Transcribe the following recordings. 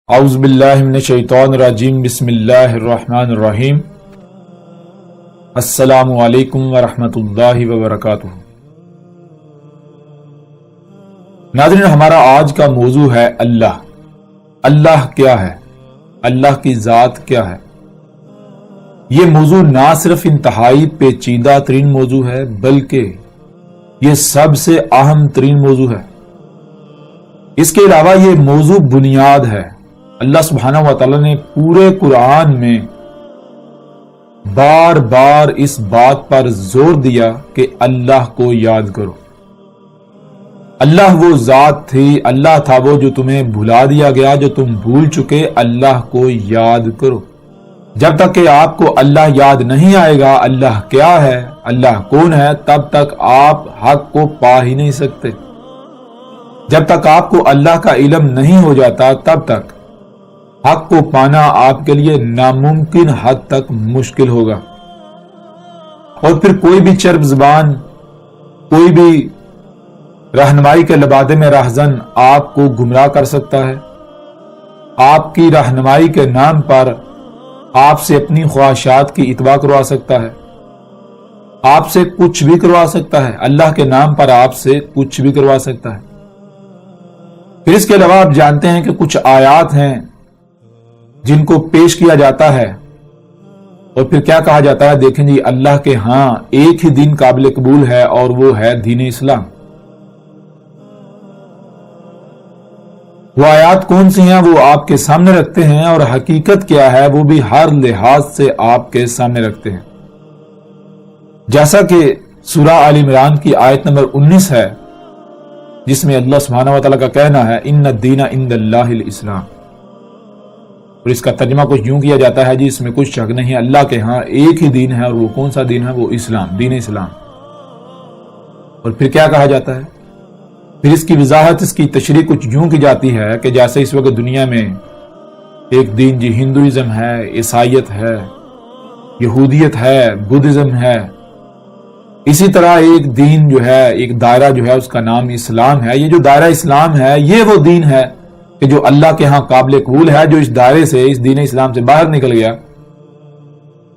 اعوذ باللہ من الشیطان الرجیم بسم اللہ الرحمن الرحیم السلام علیکم ورحمۃ اللہ وبرکاتہ۔ ناظرین، ہمارا آج کا موضوع ہے اللہ۔ اللہ کیا ہے؟ اللہ کی ذات کیا ہے؟ یہ موضوع نہ صرف انتہائی پیچیدہ ترین موضوع ہے بلکہ یہ سب سے اہم ترین موضوع ہے۔ اس کے علاوہ یہ موضوع بنیاد ہے۔ اللہ سبحانہ و تعالی نے پورے قرآن میں بار بار اس بات پر زور دیا کہ اللہ کو یاد کرو۔ اللہ وہ ذات تھی، اللہ تھا وہ جو تمہیں بھلا دیا گیا، جو تم بھول چکے۔ اللہ کو یاد کرو۔ جب تک کہ آپ کو اللہ یاد نہیں آئے گا اللہ کیا ہے، اللہ کون ہے، تب تک آپ حق کو پا ہی نہیں سکتے۔ جب تک آپ کو اللہ کا علم نہیں ہو جاتا تب تک حق کو پانا آپ کے لیے ناممکن حد تک مشکل ہوگا۔ اور پھر کوئی بھی چرب زبان، کوئی بھی رہنمائی کے لبادے میں راہزن آپ کو گمراہ کر سکتا ہے۔ آپ کی رہنمائی کے نام پر آپ سے اپنی خواہشات کی اتباع کروا سکتا ہے، آپ سے کچھ بھی کروا سکتا ہے، اللہ کے نام پر آپ سے کچھ بھی کروا سکتا ہے۔ پھر اس کے علاوہ آپ جانتے ہیں کہ کچھ آیات ہیں جن کو پیش کیا جاتا ہے اور پھر کیا کہا جاتا ہے، دیکھیں جی اللہ کے ہاں ایک ہی دین قابل قبول ہے اور وہ ہے دین اسلام۔ وہ آیات کون سی ہیں وہ آپ کے سامنے رکھتے ہیں، اور حقیقت کیا ہے وہ بھی ہر لحاظ سے آپ کے سامنے رکھتے ہیں۔ جیسا کہ سورہ آل عمران کی آیت نمبر 19 ہے، جس میں اللہ سبحانہ و تعالیٰ کا کہنا ہے ان الدین عند اللہ الاسلام، اور اس کا ترجمہ کچھ یوں کیا جاتا ہے جی اس میں کچھ شک نہیں، اللہ کے ہاں ایک ہی دین ہے، اور وہ کون سا دین ہے؟ وہ اسلام، دین اسلام۔ اور پھر کیا کہا جاتا ہے؟ پھر اس کی وضاحت، اس کی تشریح کچھ یوں کی جاتی ہے کہ جیسے اس وقت دنیا میں ایک دین جی ہندوازم ہے، عیسائیت ہے، یہودیت ہے، بدھزم ہے، اسی طرح ایک دین جو ہے، ایک دائرہ جو ہے اس کا نام اسلام ہے۔ یہ جو دائرہ اسلام ہے یہ وہ دین ہے کہ جو اللہ کے ہاں قابل قبول ہے۔ جو اس دائرے سے، اس دین اسلام سے باہر نکل گیا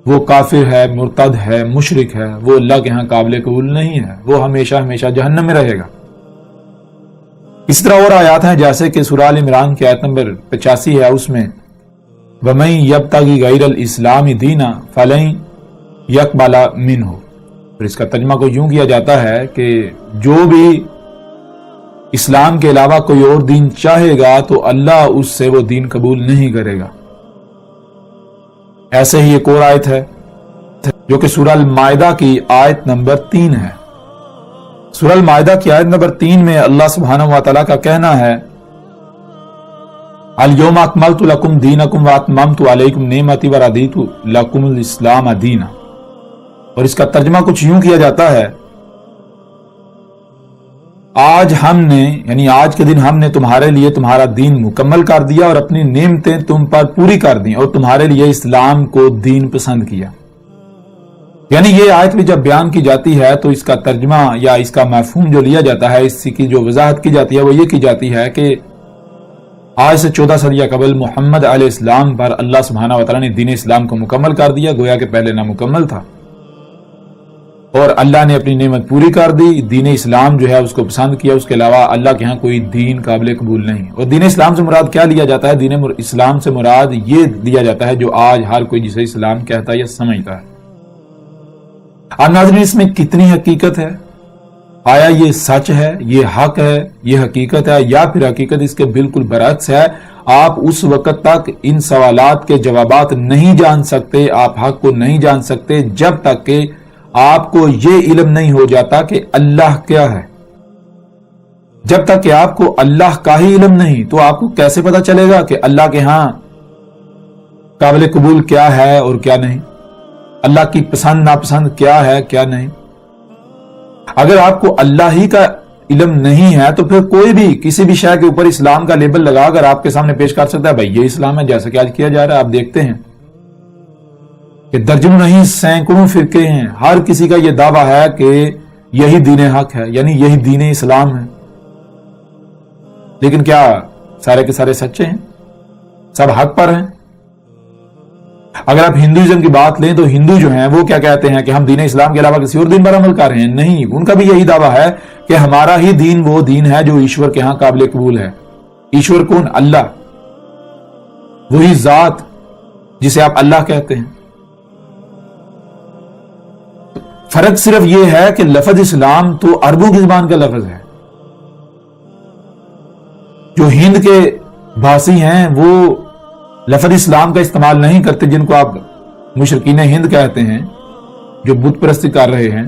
وہ کافر ہے، مرتد ہے، مشرک ہے، وہ اللہ کے ہاں قابل قبول نہیں ہے، وہ ہمیشہ ہمیشہ جہنم میں رہے گا۔ اس طرح اور آیات ہیں جیسے کہ سورہ آل عمران کی آیت نمبر 85 ہے، اس میں وَمَن يَبْتَغِ غَيْرَ الْإِسْلَامِ دِينًا فَلَن يَقْبَلَ مِنْهُ۔ پھر اس کا ترجمہ کو یوں کیا جاتا ہے کہ جو بھی اسلام کے علاوہ کوئی اور دین چاہے گا تو اللہ اس سے وہ دین قبول نہیں کرے گا۔ ایسے ہی ایک اور آیت ہے جو کہ سورہ المائدہ کی آیت نمبر 3 ہے۔ سورہ المائدہ کی آیت نمبر 3 میں اللہ سبحانہ و تعالیٰ کا کہنا ہے الَّيَوْمَ أَكْمَلْتُ لَكُمْ دِينَكُمْ وَأَتْمَمْتُ عَلَيْكُمْ نِعْمَتِي وَرَضِيتُ لَكُمُ الْإِسْلَامَ دِينًا۔ اور اس کا ترجمہ کچھ یوں کیا جاتا ہے آج ہم نے، یعنی آج کے دن ہم نے تمہارے لیے تمہارا دین مکمل کر دیا اور اپنی نعمتیں تم پر پوری کر دیں، اور تمہارے لیے اسلام کو دین پسند کیا۔ یعنی یہ آیت بھی جب بیان کی جاتی ہے تو اس کا ترجمہ یا اس کا مفہوم جو لیا جاتا ہے، اس کی جو وضاحت کی جاتی ہے وہ یہ کی جاتی ہے کہ آج سے 14 صدیہ قبل محمد علیہ السلام پر اللہ سبحانہ و تعالیٰ نے دین اسلام کو مکمل کر دیا، گویا کہ پہلے نامکمل تھا، اور اللہ نے اپنی نعمت پوری کر دی۔ دین اسلام جو ہے اس کو پسند کیا، اس کے علاوہ اللہ کے ہاں کوئی دین قابل قبول نہیں۔ اور دین اسلام سے مراد کیا لیا جاتا ہے؟ دین اسلام سے مراد یہ لیا جاتا ہے جو آج ہر کوئی جسے اسلام کہتا ہے یا سمجھتا ہے۔ اب ناظرین، اس میں کتنی حقیقت ہے؟ آیا یہ سچ ہے، یہ حق ہے، یہ حقیقت ہے، یا پھر حقیقت اس کے بالکل برعکس ہے؟ آپ اس وقت تک ان سوالات کے جوابات نہیں جان سکتے، آپ حق کو نہیں جان سکتے جب تک کہ آپ کو یہ علم نہیں ہو جاتا کہ اللہ کیا ہے۔ جب تک کہ آپ کو اللہ کا ہی علم نہیں تو آپ کو کیسے پتا چلے گا کہ اللہ کے ہاں قابل قبول کیا ہے اور کیا نہیں، اللہ کی پسند ناپسند کیا ہے کیا نہیں۔ اگر آپ کو اللہ ہی کا علم نہیں ہے تو پھر کوئی بھی کسی بھی شے کے اوپر اسلام کا لیبل لگا کر آپ کے سامنے پیش کر سکتا ہے بھائی یہ اسلام ہے، جیسا کہ آج کیا جا رہا ہے۔ آپ دیکھتے ہیں کہ درجنوں نہیں سینکڑوں فرقے ہیں، ہر کسی کا یہ دعویٰ ہے کہ یہی دین حق ہے، یعنی یہی دین اسلام ہے، لیکن کیا سارے کے سارے سچے ہیں؟ سب حق پر ہیں. اگر آپ ہندوازم کی بات لیں تو ہندو جو ہیں وہ کیا کہتے ہیں کہ ہم دین اسلام کے علاوہ کسی اور دین پر عمل کر رہے ہیں. نہیں، ان کا بھی یہی دعویٰ ہے کہ ہمارا ہی دین وہ دین ہے جو ایشور کے ہاں قابل قبول ہے. ایشور کون؟ اللہ، وہی ذات جسے آپ اللہ کہتے ہیں. فرق صرف یہ ہے کہ لفظ اسلام تو عربوں کی زبان کا لفظ ہے. جو ہند کے بھاسی ہیں وہ لفظ اسلام کا استعمال نہیں کرتے، جن کو آپ مشرکین ہند کہتے ہیں جو بت پرستی کر رہے ہیں.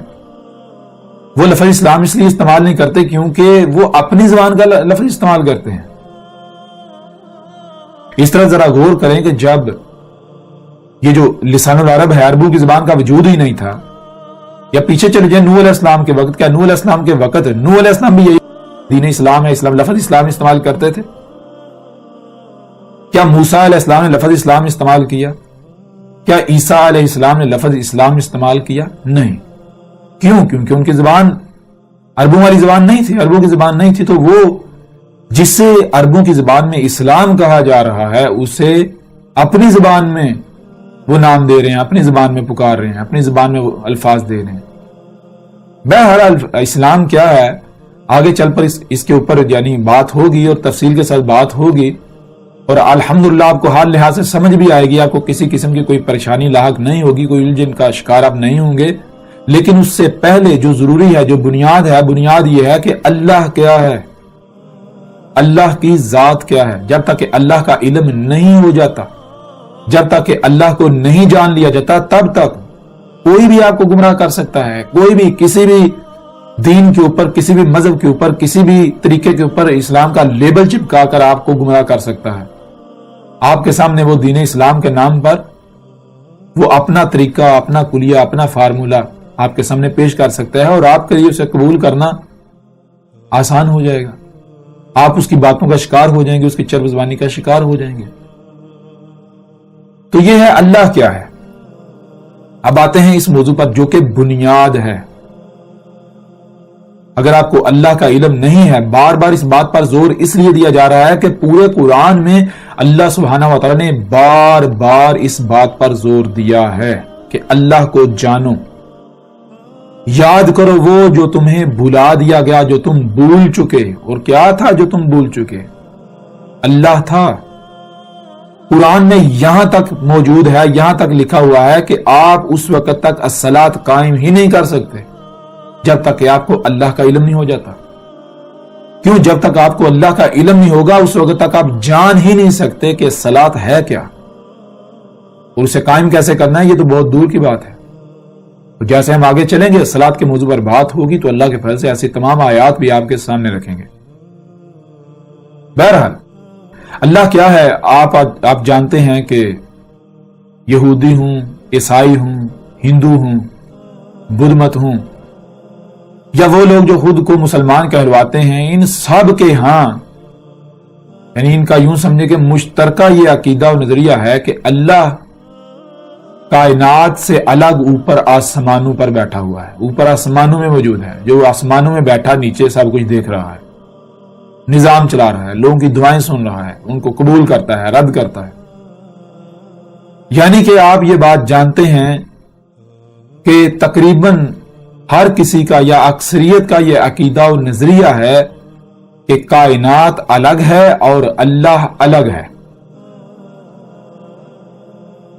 وہ لفظ اسلام اس لیے استعمال نہیں کرتے کیونکہ وہ اپنی زبان کا لفظ استعمال کرتے ہیں. اس طرح ذرا غور کریں کہ جب یہ جو لسان العرب ہے، عربوں کی زبان کا وجود ہی نہیں تھا، یا پیچھے چلے جائیں نوح علیہ السلام کے وقت، کیا نوح علیہ السلام کے وقت نوح علیہ السلام بھی یہی دین اسلام ہے، اسلام لفظ اسلام استعمال کرتے تھے؟ کیا موسیٰ علیہ السلام نے لفظ اسلام استعمال کیا؟ کیا عیسیٰ علیہ السلام نے لفظ اسلام استعمال کیا؟ نہیں. کیوں؟ کیونکہ ان کی زبان عربوں والی زبان نہیں تھی، عربوں کی زبان نہیں تھی. تو وہ جسے عربوں کی زبان میں اسلام کہا جا رہا ہے اسے اپنی زبان میں وہ نام دے رہے ہیں، اپنی زبان میں پکار رہے ہیں، اپنی زبان میں وہ الفاظ دے رہے ہیں. بہرحال اسلام کیا ہے آگے چل پر اس کے اوپر یعنی بات ہوگی اور تفصیل کے ساتھ بات ہوگی، اور الحمدللہ آپ کو حال لحاظ سے سمجھ بھی آئے گی، آپ کو کسی قسم کی کوئی پریشانی لاحق نہیں ہوگی، کوئی الجھن کا شکار آپ نہیں ہوں گے. لیکن اس سے پہلے جو ضروری ہے، جو بنیاد ہے، بنیاد یہ ہے کہ اللہ کیا ہے، اللہ کی ذات کیا ہے. جب تک کہ اللہ کا علم نہیں ہو جاتا، جب تک کہ اللہ کو نہیں جان لیا جاتا، تب تک کوئی بھی آپ کو گمراہ کر سکتا ہے. کوئی بھی کسی بھی دین کے اوپر، کسی بھی مذہب کے اوپر، کسی بھی طریقے کے اوپر اسلام کا لیبل چپکا کر آپ کو گمراہ کر سکتا ہے. آپ کے سامنے وہ دین اسلام کے نام پر وہ اپنا طریقہ، اپنا کلیہ، اپنا فارمولہ آپ کے سامنے پیش کر سکتا ہے، اور آپ کے لیے اسے قبول کرنا آسان ہو جائے گا. آپ اس کی باتوں کا شکار ہو جائیں گے، اس کی چرب زبانی کا شکار ہو جائیں گے. تو یہ ہے اللہ کیا ہے. اب آتے ہیں اس موضوع پر جو کہ بنیاد ہے. اگر آپ کو اللہ کا علم نہیں ہے، بار بار اس بات پر زور اس لیے دیا جا رہا ہے کہ پورے قرآن میں اللہ سبحانہ و تعالی نے بار بار اس بات پر زور دیا ہے کہ اللہ کو جانو، یاد کرو وہ جو تمہیں بھلا دیا گیا، جو تم بھول چکے. اور کیا تھا جو تم بھول چکے؟ اللہ تھا. قرآن میں یہاں تک موجود ہے، یہاں تک لکھا ہوا ہے کہ آپ اس وقت تک الصلاۃ قائم ہی نہیں کر سکتے جب تک کہ آپ کو اللہ کا علم نہیں ہو جاتا. کیوں؟ جب تک آپ کو اللہ کا علم نہیں ہوگا اس وقت تک آپ جان ہی نہیں سکتے کہ صلاۃ ہے کیا اور اسے قائم کیسے کرنا ہے. یہ تو بہت دور کی بات ہے. جیسے ہم آگے چلیں گے صلاۃ کے موضوع پر بات ہوگی تو اللہ کے فضل سے ایسی تمام آیات بھی آپ کے سامنے رکھیں گے. بہرحال اللہ کیا ہے آپ جانتے ہیں کہ یہودی ہوں، عیسائی ہوں، ہندو ہوں، بدھ مت ہوں، یا وہ لوگ جو خود کو مسلمان کہلواتے ہیں، ان سب کے ہاں یعنی ان کا یوں سمجھے کہ مشترکہ یہ عقیدہ اور نظریہ ہے کہ اللہ کائنات سے الگ اوپر آسمانوں پر بیٹھا ہوا ہے، اوپر آسمانوں میں موجود ہے. جو آسمانوں میں بیٹھا نیچے سب کچھ دیکھ رہا ہے، نظام چلا رہا ہے، لوگوں کی دعائیں سن رہا ہے، ان کو قبول کرتا ہے، رد کرتا ہے. یعنی کہ آپ یہ بات جانتے ہیں کہ تقریباً ہر کسی کا یا اکثریت کا یہ عقیدہ اور نظریہ ہے کہ کائنات الگ ہے اور اللہ الگ ہے.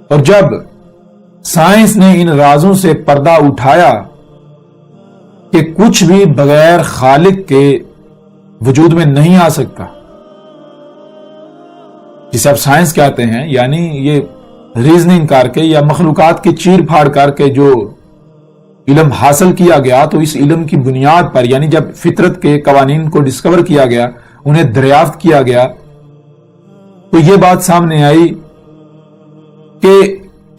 اور جب سائنس نے ان رازوں سے پردہ اٹھایا کہ کچھ بھی بغیر خالق کے وجود میں نہیں آ سکتا، جسے آپ سائنس کہتے ہیں، یعنی یہ ریزننگ کر کے یا مخلوقات کی چیر پھاڑ کر کے جو علم حاصل کیا گیا، تو اس علم کی بنیاد پر یعنی جب فطرت کے قوانین کو ڈسکور کیا گیا، انہیں دریافت کیا گیا، تو یہ بات سامنے آئی کہ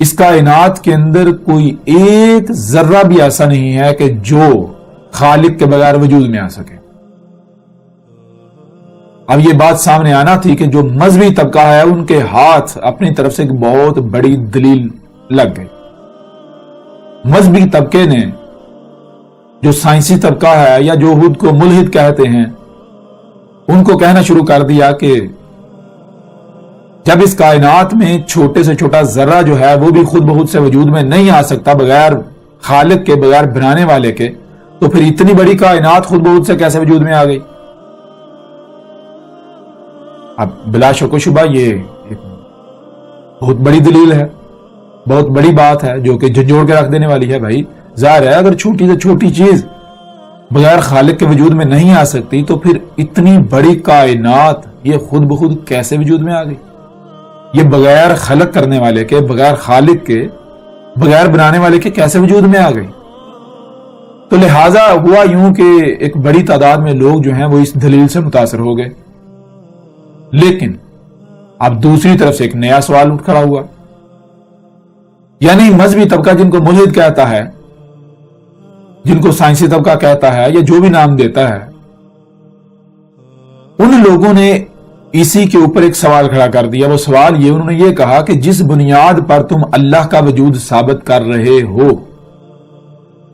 اس کائنات کے اندر کوئی ایک ذرہ بھی ایسا نہیں ہے کہ جو خالق کے بغیر وجود میں آ سکے. اب یہ بات سامنے آنا تھی کہ جو مذہبی طبقہ ہے ان کے ہاتھ اپنی طرف سے ایک بہت بڑی دلیل لگ گئی. مذہبی طبقے نے جو سائنسی طبقہ ہے یا جو خود کو ملحد کہتے ہیں، ان کو کہنا شروع کر دیا کہ جب اس کائنات میں چھوٹے سے چھوٹا ذرہ جو ہے وہ بھی خود بخود سے وجود میں نہیں آ سکتا بغیر خالق کے، بغیر بنانے والے کے، تو پھر اتنی بڑی کائنات خود بخود سے کیسے وجود میں آ گئی؟ اب بلا شک و شبہ یہ ایک بہت بڑی دلیل ہے، بہت بڑی بات ہے جو کہ جھنجھوڑ کے رکھ دینے والی ہے۔ بھائی ظاہر ہے اگر چھوٹی سے چھوٹی چیز بغیر خالق کے وجود میں نہیں آ سکتی تو پھر اتنی بڑی کائنات یہ خود بخود کیسے وجود میں آ گئی؟ یہ بغیر خلق کرنے والے کے، بغیر خالق کے، بغیر بنانے والے کے کیسے وجود میں آ گئی؟ تو لہٰذا ہوا یوں کہ ایک بڑی تعداد میں لوگ جو ہیں وہ اس دلیل سے متاثر ہو گئے، لیکن اب دوسری طرف سے ایک نیا سوال اٹھ کھڑا ہوا، یعنی مذہبی طبقہ جن کو ملحد کہتا ہے، جن کو سائنسی طبقہ کہتا ہے یا جو بھی نام دیتا ہے، ان لوگوں نے اسی کے اوپر ایک سوال کھڑا کر دیا۔ وہ سوال یہ، انہوں نے یہ کہا کہ جس بنیاد پر تم اللہ کا وجود ثابت کر رہے ہو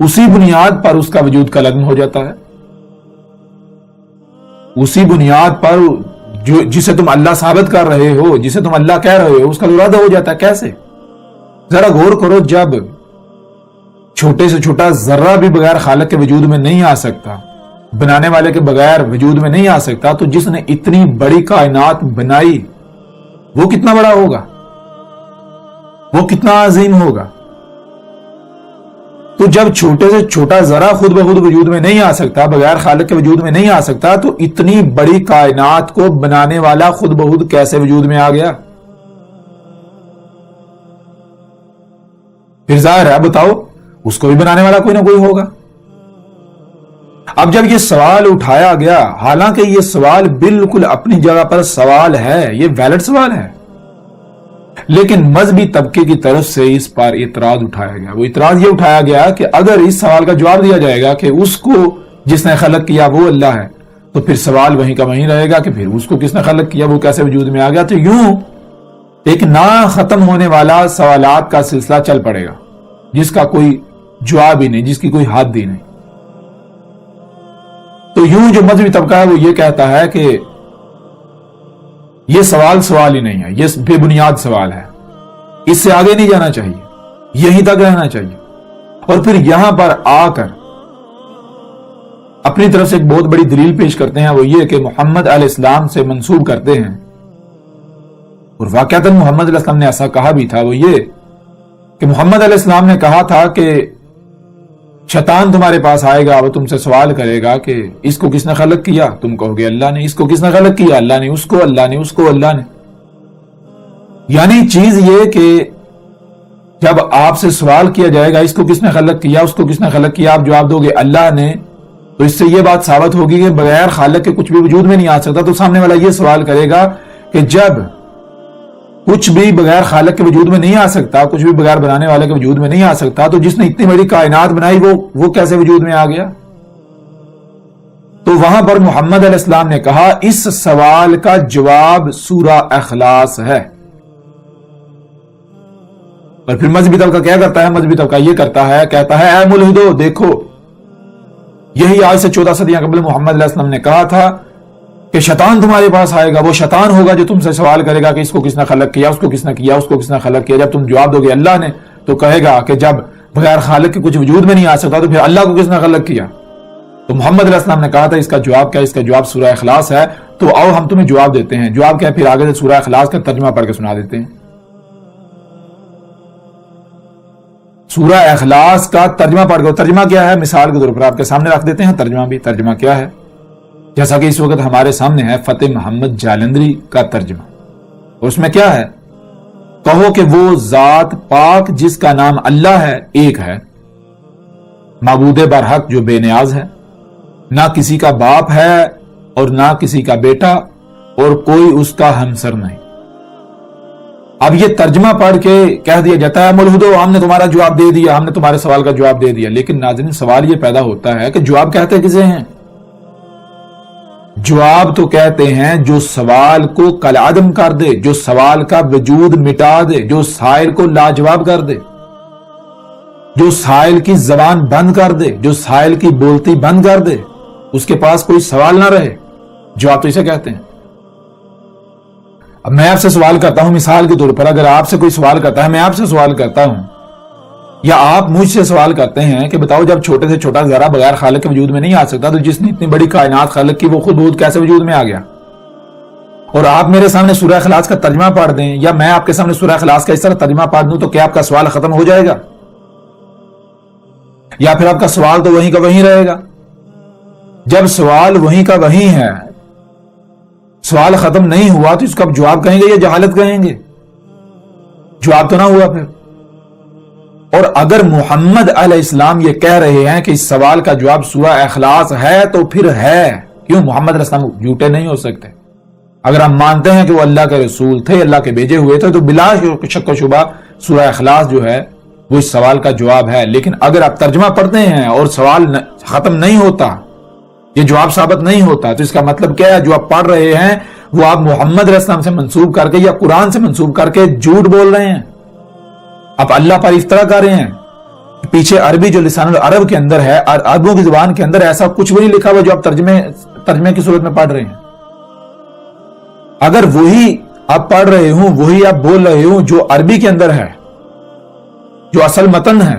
اسی بنیاد پر اس کا وجود کا لازم ہو جاتا ہے، اسی بنیاد پر جسے تم اللہ ثابت کر رہے ہو، جسے تم اللہ کہہ رہے ہو، اس کا ارادہ ہو جاتا ہے۔ کیسے؟ ذرا غور کرو، جب چھوٹے سے چھوٹا ذرہ بھی بغیر خالق کے وجود میں نہیں آ سکتا، بنانے والے کے بغیر وجود میں نہیں آ سکتا، تو جس نے اتنی بڑی کائنات بنائی وہ کتنا بڑا ہوگا، وہ کتنا عظیم ہوگا؟ تو جب چھوٹے سے چھوٹا ذرہ خود بخود وجود میں نہیں آ سکتا، بغیر خالق کے وجود میں نہیں آ سکتا، تو اتنی بڑی کائنات کو بنانے والا خود بخود کیسے وجود میں آ گیا؟ پھر ظاہر ہے، بتاؤ، اس کو بھی بنانے والا کوئی نہ کوئی ہوگا۔ اب جب یہ سوال اٹھایا گیا، حالانکہ یہ سوال بالکل اپنی جگہ پر سوال ہے، یہ ویلڈ سوال ہے، لیکن مذہبی طبقے کی طرف سے اس پر اعتراض اٹھایا گیا۔ وہ اعتراض یہ اٹھایا گیا کہ اگر اس سوال کا جواب دیا جائے گا کہ اس کو جس نے خلق کیا وہ اللہ ہے، تو پھر سوال وہیں کا وہیں رہے گا کہ پھر اس کو کس نے خلق کیا، وہ کیسے وجود میں آ گیا؟ تو یوں ایک نہ ختم ہونے والا سوالات کا سلسلہ چل پڑے گا جس کا کوئی جواب ہی نہیں، جس کی کوئی حد ہی نہیں۔ تو یوں جو مذہبی طبقہ ہے وہ یہ کہتا ہے کہ یہ سوال ہی نہیں ہے، یہ بے بنیاد سوال ہے، اس سے آگے نہیں جانا چاہیے، یہیں تک رہنا چاہیے۔ اور پھر یہاں پر آ کر اپنی طرف سے ایک بہت بڑی دلیل پیش کرتے ہیں، وہ یہ کہ محمد علیہ السلام سے منسوب کرتے ہیں، اور واقعتاً محمد علیہ السلام نے ایسا کہا بھی تھا۔ وہ یہ کہ محمد علیہ السلام نے کہا تھا کہ شیطان تمہارے پاس آئے گا، وہ تم سے سوال کرے گا کہ اس کو کس نے خلق کیا؟ تم کہو گے اللہ نے۔ اس کو کس نے خلق کیا؟ اللہ نے۔ اس کو اللہ نے، اس کو اللہ نے۔ یعنی چیز یہ کہ جب آپ سے سوال کیا جائے گا اس کو کس نے خلق کیا، اس کو کس نے خلق کیا، آپ جواب دو گے اللہ نے، تو اس سے یہ بات ثابت ہوگی کہ بغیر خالق کے کچھ بھی وجود میں نہیں آ سکتا۔ تو سامنے والا یہ سوال کرے گا کہ جب کچھ بھی بغیر خالق کے وجود میں نہیں آ سکتا، کچھ بھی بغیر بنانے والے کے وجود میں نہیں آ سکتا، تو جس نے اتنی بڑی کائنات بنائی وہ کیسے وجود میں آ گیا؟ تو وہاں پر محمد علیہ السلام نے کہا اس سوال کا جواب سورہ اخلاص ہے۔ اور پھر مذہبی طبقہ کیا کرتا ہے؟ مذہبی طبقہ یہ کرتا ہے، کہتا ہے اے ملحدو دیکھو، یہی آج سے 14 صدیاں قبل محمد علیہ السلام نے کہا تھا کہ شیطان تمہارے پاس آئے گا، وہ شیطان ہوگا جو تم سے سوال کرے گا کہ اس کو کس نے خلق کیا، اس کو کس نے کیا، اس کو کس نے خلق کیا۔ جب تم جواب دو گے اللہ نے، تو کہے گا کہ جب بغیر خالق کے کچھ وجود میں نہیں آ سکتا تو پھر اللہ کو کس نے خلق کیا؟ تو محمد علیہ السلام نے کہا تھا اس کا جواب کیا؟ اس کا جواب سورہ اخلاص ہے۔ تو آؤ ہم تمہیں جواب دیتے ہیں۔ جواب کیا ہے؟ پھر آگے سے سورہ اخلاص کا ترجمہ پڑھ کے سنا دیتے ہیں۔ سورہ اخلاص کا ترجمہ پڑھ کے، ترجمہ کیا ہے مثال کے طور پر آپ کے سامنے رکھ دیتے ہیں ترجمہ بھی۔ ترجمہ کیا ہے؟ جیسا کہ اس وقت ہمارے سامنے ہے فتح محمد جالندری کا ترجمہ، اور اس میں کیا ہے؟ کہو کہ وہ ذات پاک جس کا نام اللہ ہے ایک ہے، معبود برحق جو بے نیاز ہے، نہ کسی کا باپ ہے اور نہ کسی کا بیٹا، اور کوئی اس کا ہمسر نہیں۔ اب یہ ترجمہ پڑھ کے کہہ دیا جاتا ہے ملحدو ہم نے تمہارا جواب دے دیا، ہم نے تمہارے سوال کا جواب دے دیا۔ لیکن ناظرین سوال یہ پیدا ہوتا ہے کہ جواب کہتے کسے ہیں؟ جواب تو کہتے ہیں جو سوال کو کالعدم کر دے، جو سوال کا وجود مٹا دے، جو سائل کو لاجواب کر دے، جو سائل کی زبان بند کر دے، جو سائل کی بولتی بند کر دے، اس کے پاس کوئی سوال نہ رہے، جواب تو اسے کہتے ہیں۔ اب میں آپ سے سوال کرتا ہوں، مثال کے طور پر اگر آپ سے کوئی سوال کرتا ہے، میں آپ سے سوال کرتا ہوں یا آپ مجھ سے سوال کرتے ہیں کہ بتاؤ جب چھوٹے سے چھوٹا ذرہ بغیر خالق کے وجود میں نہیں آ سکتا تو جس نے اتنی بڑی کائنات خالق کی وہ خود بخود کیسے وجود میں آ گیا؟ اور آپ میرے سامنے سورہ اخلاص کا ترجمہ پڑھ دیں یا میں آپ کے سامنے سورہ اخلاص کا اس طرح ترجمہ پڑھ دوں تو کیا آپ کا سوال ختم ہو جائے گا؟ یا پھر آپ کا سوال تو وہیں کا وہیں رہے گا؟ جب سوال وہیں کا وہیں ہے، سوال ختم نہیں ہوا تو اس کا جواب کہیں گے یا جہالت کہیں گے؟ جواب تو نہ ہوا پھر۔ اور اگر محمد علیہ السلام یہ کہہ رہے ہیں کہ اس سوال کا جواب سورہ اخلاص ہے تو پھر ہے، کیوں؟ محمد علیہ السلام جھوٹے نہیں ہو سکتے۔ اگر ہم مانتے ہیں کہ وہ اللہ کے رسول تھے، اللہ کے بھیجے ہوئے تھے، تو بلا شک و شبہ سورہ اخلاص جو ہے وہ اس سوال کا جواب ہے۔ لیکن اگر آپ ترجمہ پڑھتے ہیں اور سوال ختم نہیں ہوتا، یہ جواب ثابت نہیں ہوتا، تو اس کا مطلب کیا ہے؟ جو آپ پڑھ رہے ہیں وہ آپ محمد علیہ السلام سے منسوب کر کے یا قرآن سے منسوب کر کے جھوٹ بول رہے ہیں، آپ اللہ پر افطرا کر رہے ہیں۔ پیچھے عربی جو لسان العرب کے اندر ہے، عربوں کی زبان کے اندر ایسا کچھ بھی نہیں لکھا ہوا جو آپ ترجمے کی صورت میں پڑھ رہے ہیں۔ اگر وہی آپ پڑھ رہے ہوں، وہی آپ بول رہے ہوں جو عربی کے اندر ہے، جو اصل متن ہے،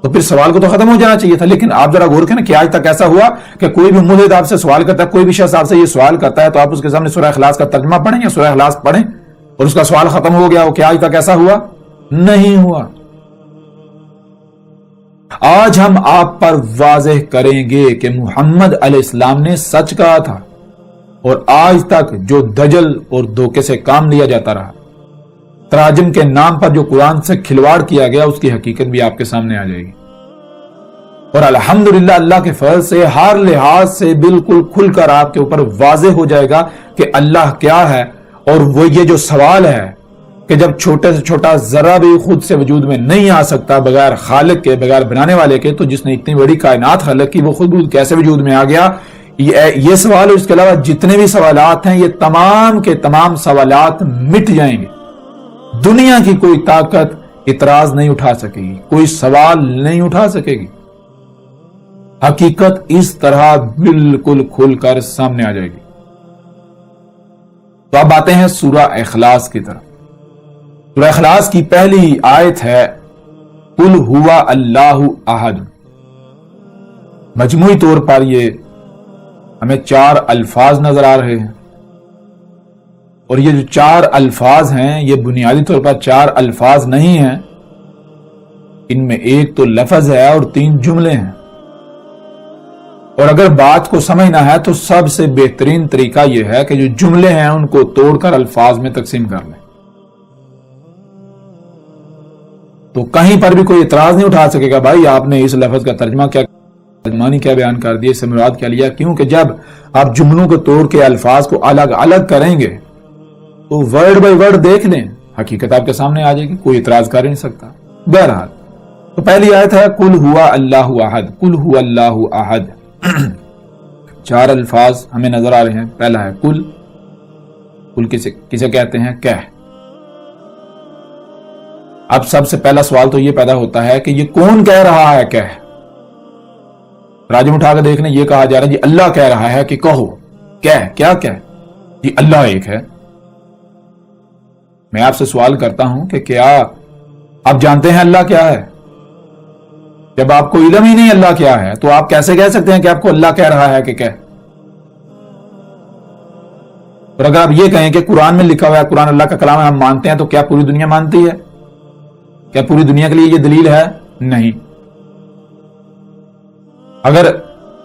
تو پھر سوال کو تو ختم ہو جانا چاہیے تھا۔ لیکن آپ ذرا غور کریں کہ آج تک ایسا ہوا کہ کوئی بھی ملحد آپ سے سوال کرتا ہے، کوئی بھی شخص آپ سے یہ سوال کرتا ہے تو آپ اس کے سامنے سورہ اخلاص کا ترجمہ پڑھیں یا سورہ اخلاص پڑھیں اور اس کا سوال ختم ہو گیا ہو؟ کیا آج تک ایسا ہوا؟ نہیں ہوا۔ آج ہم آپ پر واضح کریں گے کہ محمد علیہ السلام نے سچ کہا تھا، اور آج تک جو دجل اور دھوکے سے کام لیا جاتا رہا، تراجم کے نام پر جو قرآن سے کھلواڑ کیا گیا، اس کی حقیقت بھی آپ کے سامنے آ جائے گی۔ اور الحمدللہ اللہ کے فضل سے ہر لحاظ سے بالکل کھل کر آپ کے اوپر واضح ہو جائے گا کہ اللہ کیا ہے۔ اور وہ یہ جو سوال ہے کہ جب چھوٹے سے چھوٹا ذرہ بھی خود سے وجود میں نہیں آ سکتا بغیر خالق کے، بغیر بنانے والے کے، تو جس نے اتنی بڑی کائنات خلق کی وہ خود کیسے وجود میں آ گیا؟ یہ سوال اور اس کے علاوہ جتنے بھی سوالات ہیں، یہ تمام کے تمام سوالات مٹ جائیں گے۔ دنیا کی کوئی طاقت اعتراض نہیں اٹھا سکے گی، کوئی سوال نہیں اٹھا سکے گی۔ حقیقت اس طرح بالکل کھل کر سامنے آ جائے گی۔ تو اب آتے ہیں سورہ اخلاص کی طرف۔ سورہ اخلاص کی پہلی آیت ہے قل هو اللہ احد۔ مجموعی طور پر یہ ہمیں 4 الفاظ نظر آ رہے ہیں، اور یہ جو 4 الفاظ ہیں یہ بنیادی طور پر 4 الفاظ نہیں ہیں، ان میں ایک تو لفظ ہے اور 3 جملے ہیں۔ اور اگر بات کو سمجھنا ہے تو سب سے بہترین طریقہ یہ ہے کہ جو جملے ہیں ان کو توڑ کر الفاظ میں تقسیم کر لیں، تو کہیں پر بھی کوئی اعتراض نہیں اٹھا سکے گا بھائی آپ نے اس لفظ کا ترجمہ کیا، ترجمانی کیا بیان کر دیا، اس سے مراد کیا لیا۔ کیونکہ جب آپ جملوں کو توڑ کے الفاظ کو الگ الگ کریں گے تو ورڈ بائی ورڈ دیکھ لیں، حقیقت آپ کے سامنے آ جائے گی، کوئی اعتراض کر نہیں سکتا۔ بہرحال تو پہلی آیت ہے قل هو اللہ احد، قل هو اللہ احد۔ 4 الفاظ ہمیں نظر آ رہے ہیں۔ پہلا ہے قل، قل کسے کہتے ہیں؟ کہہ۔ اب سب سے پہلا سوال تو یہ پیدا ہوتا ہے کہ یہ کون کہہ رہا ہے کہہ؟ راجم اٹھا کے دیکھ لیں، یہ کہا جا رہا ہے جی اللہ کہہ رہا ہے کہ کہو، کہہ، کیا کہہ؟ جی اللہ ایک ہے۔ میں آپ سے سوال کرتا ہوں کہ کیا آپ جانتے ہیں اللہ کیا ہے؟ جب آپ کو علم ہی نہیں اللہ کیا ہے تو آپ کیسے کہہ سکتے ہیں کہ آپ کو اللہ کہہ رہا ہے کہ کہہ؟ اور اگر آپ یہ کہیں کہ قرآن میں لکھا ہوا ہے، قرآن اللہ کا کلام ہے، ہم مانتے ہیں، تو کیا پوری دنیا مانتی ہے؟ کیا پوری دنیا کے لیے یہ دلیل ہے؟ نہیں۔ اگر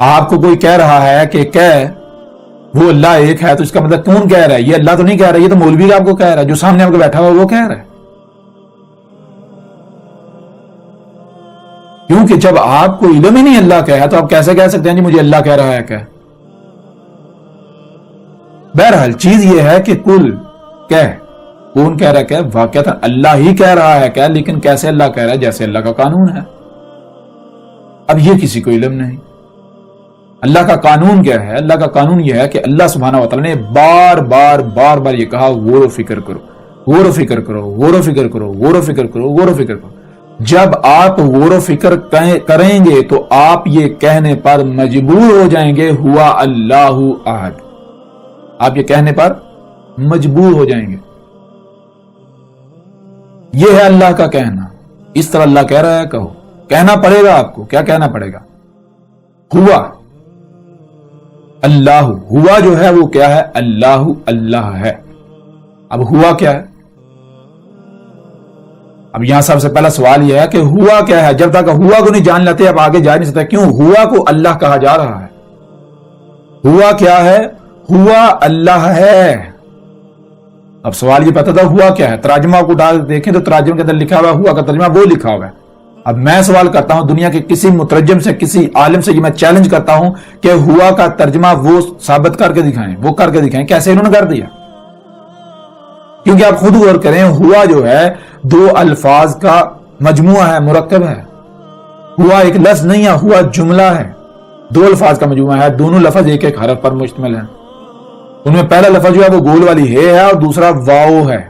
آپ کو کوئی کہہ رہا ہے کہ کہہ وہ اللہ ایک ہے تو اس کا مطلب کون کہہ رہا ہے؟ یہ اللہ تو نہیں کہہ رہا، یہ تو مولوی آپ کو کہہ رہا ہے، جو سامنے آپ کو بیٹھا ہوا وہ کہہ رہا ہے۔ کیونکہ جب آپ کو علم ہی نہیں اللہ کہہ ہے تو آپ کیسے کہہ سکتے ہیں جی مجھے اللہ کہہ رہا ہے کہ؟ بہرحال چیز یہ ہے کہ کل کہہ، کون کہہ رہا ہے کہ؟ واقعتا اللہ ہی کہہ رہا ہے کہ، لیکن کیسے اللہ کہہ رہا ہے؟ جیسے اللہ کا قانون ہے۔ اب یہ کسی کو علم نہیں۔ اللہ کا قانون کیا ہے؟ اللہ کا قانون یہ ہے کہ اللہ سبحانہ و تعالیٰ نے بار بار یہ کہا غور و فکر کرو، غور و فکر کرو، غور و فکر کرو، غور و فکر کرو، غور و فکر کرو۔ جب آپ غور و فکر کریں گے تو آپ یہ کہنے پر مجبور ہو جائیں گے ہوا اللہ احد۔ آپ یہ کہنے پر مجبور ہو جائیں گے. یہ ہے اللہ کا کہنا. اس طرح اللہ کہہ رہا ہے کہو. کہنا پڑے گا آپ کو. کیا کہنا پڑے گا؟ ہوا. اللہ ہوا جو ہے وہ کیا ہے؟ اللہ اللہ ہے. اب ہوا کیا ہے؟ اب یہاں سب سے پہلا سوال یہ ہے کہ ہوا کیا ہے؟ جب تک ہوا کو نہیں جان لیتے اب آگے جا نہیں سکتے. کیوں ہوا کو اللہ کہا جا رہا ہے؟ ہوا کیا ہے؟ ہوا اللہ ہے. اب سوال یہ پتا تھا ہوا کیا ہے. ترجمہ کو ڈال دیکھیں تو ترجمے کے اندر لکھا ہوا ہوا کا ترجمہ وہ لکھا ہوا ہے. اب میں سوال کرتا ہوں دنیا کے کسی مترجم سے, کسی عالم سے, یہ میں چیلنج کرتا ہوں کہ ہوا کا ترجمہ وہ ثابت کر کے دکھائیں, وہ کر کے دکھائیں. کیسے انہوں نے کر دیا؟ کیونکہ آپ خود غور کریں, ہوا جو ہے دو الفاظ کا مجموعہ ہے, مرکب ہے. ہوا ایک لفظ نہیں ہے, ہوا جملہ ہے, دو الفاظ کا مجموعہ ہے. دونوں لفظ ایک ایک حرف پر مشتمل ہیں. ان میں پہلا لفظ جو ہے وہ گول والی ہے اور دوسرا واؤ ہے.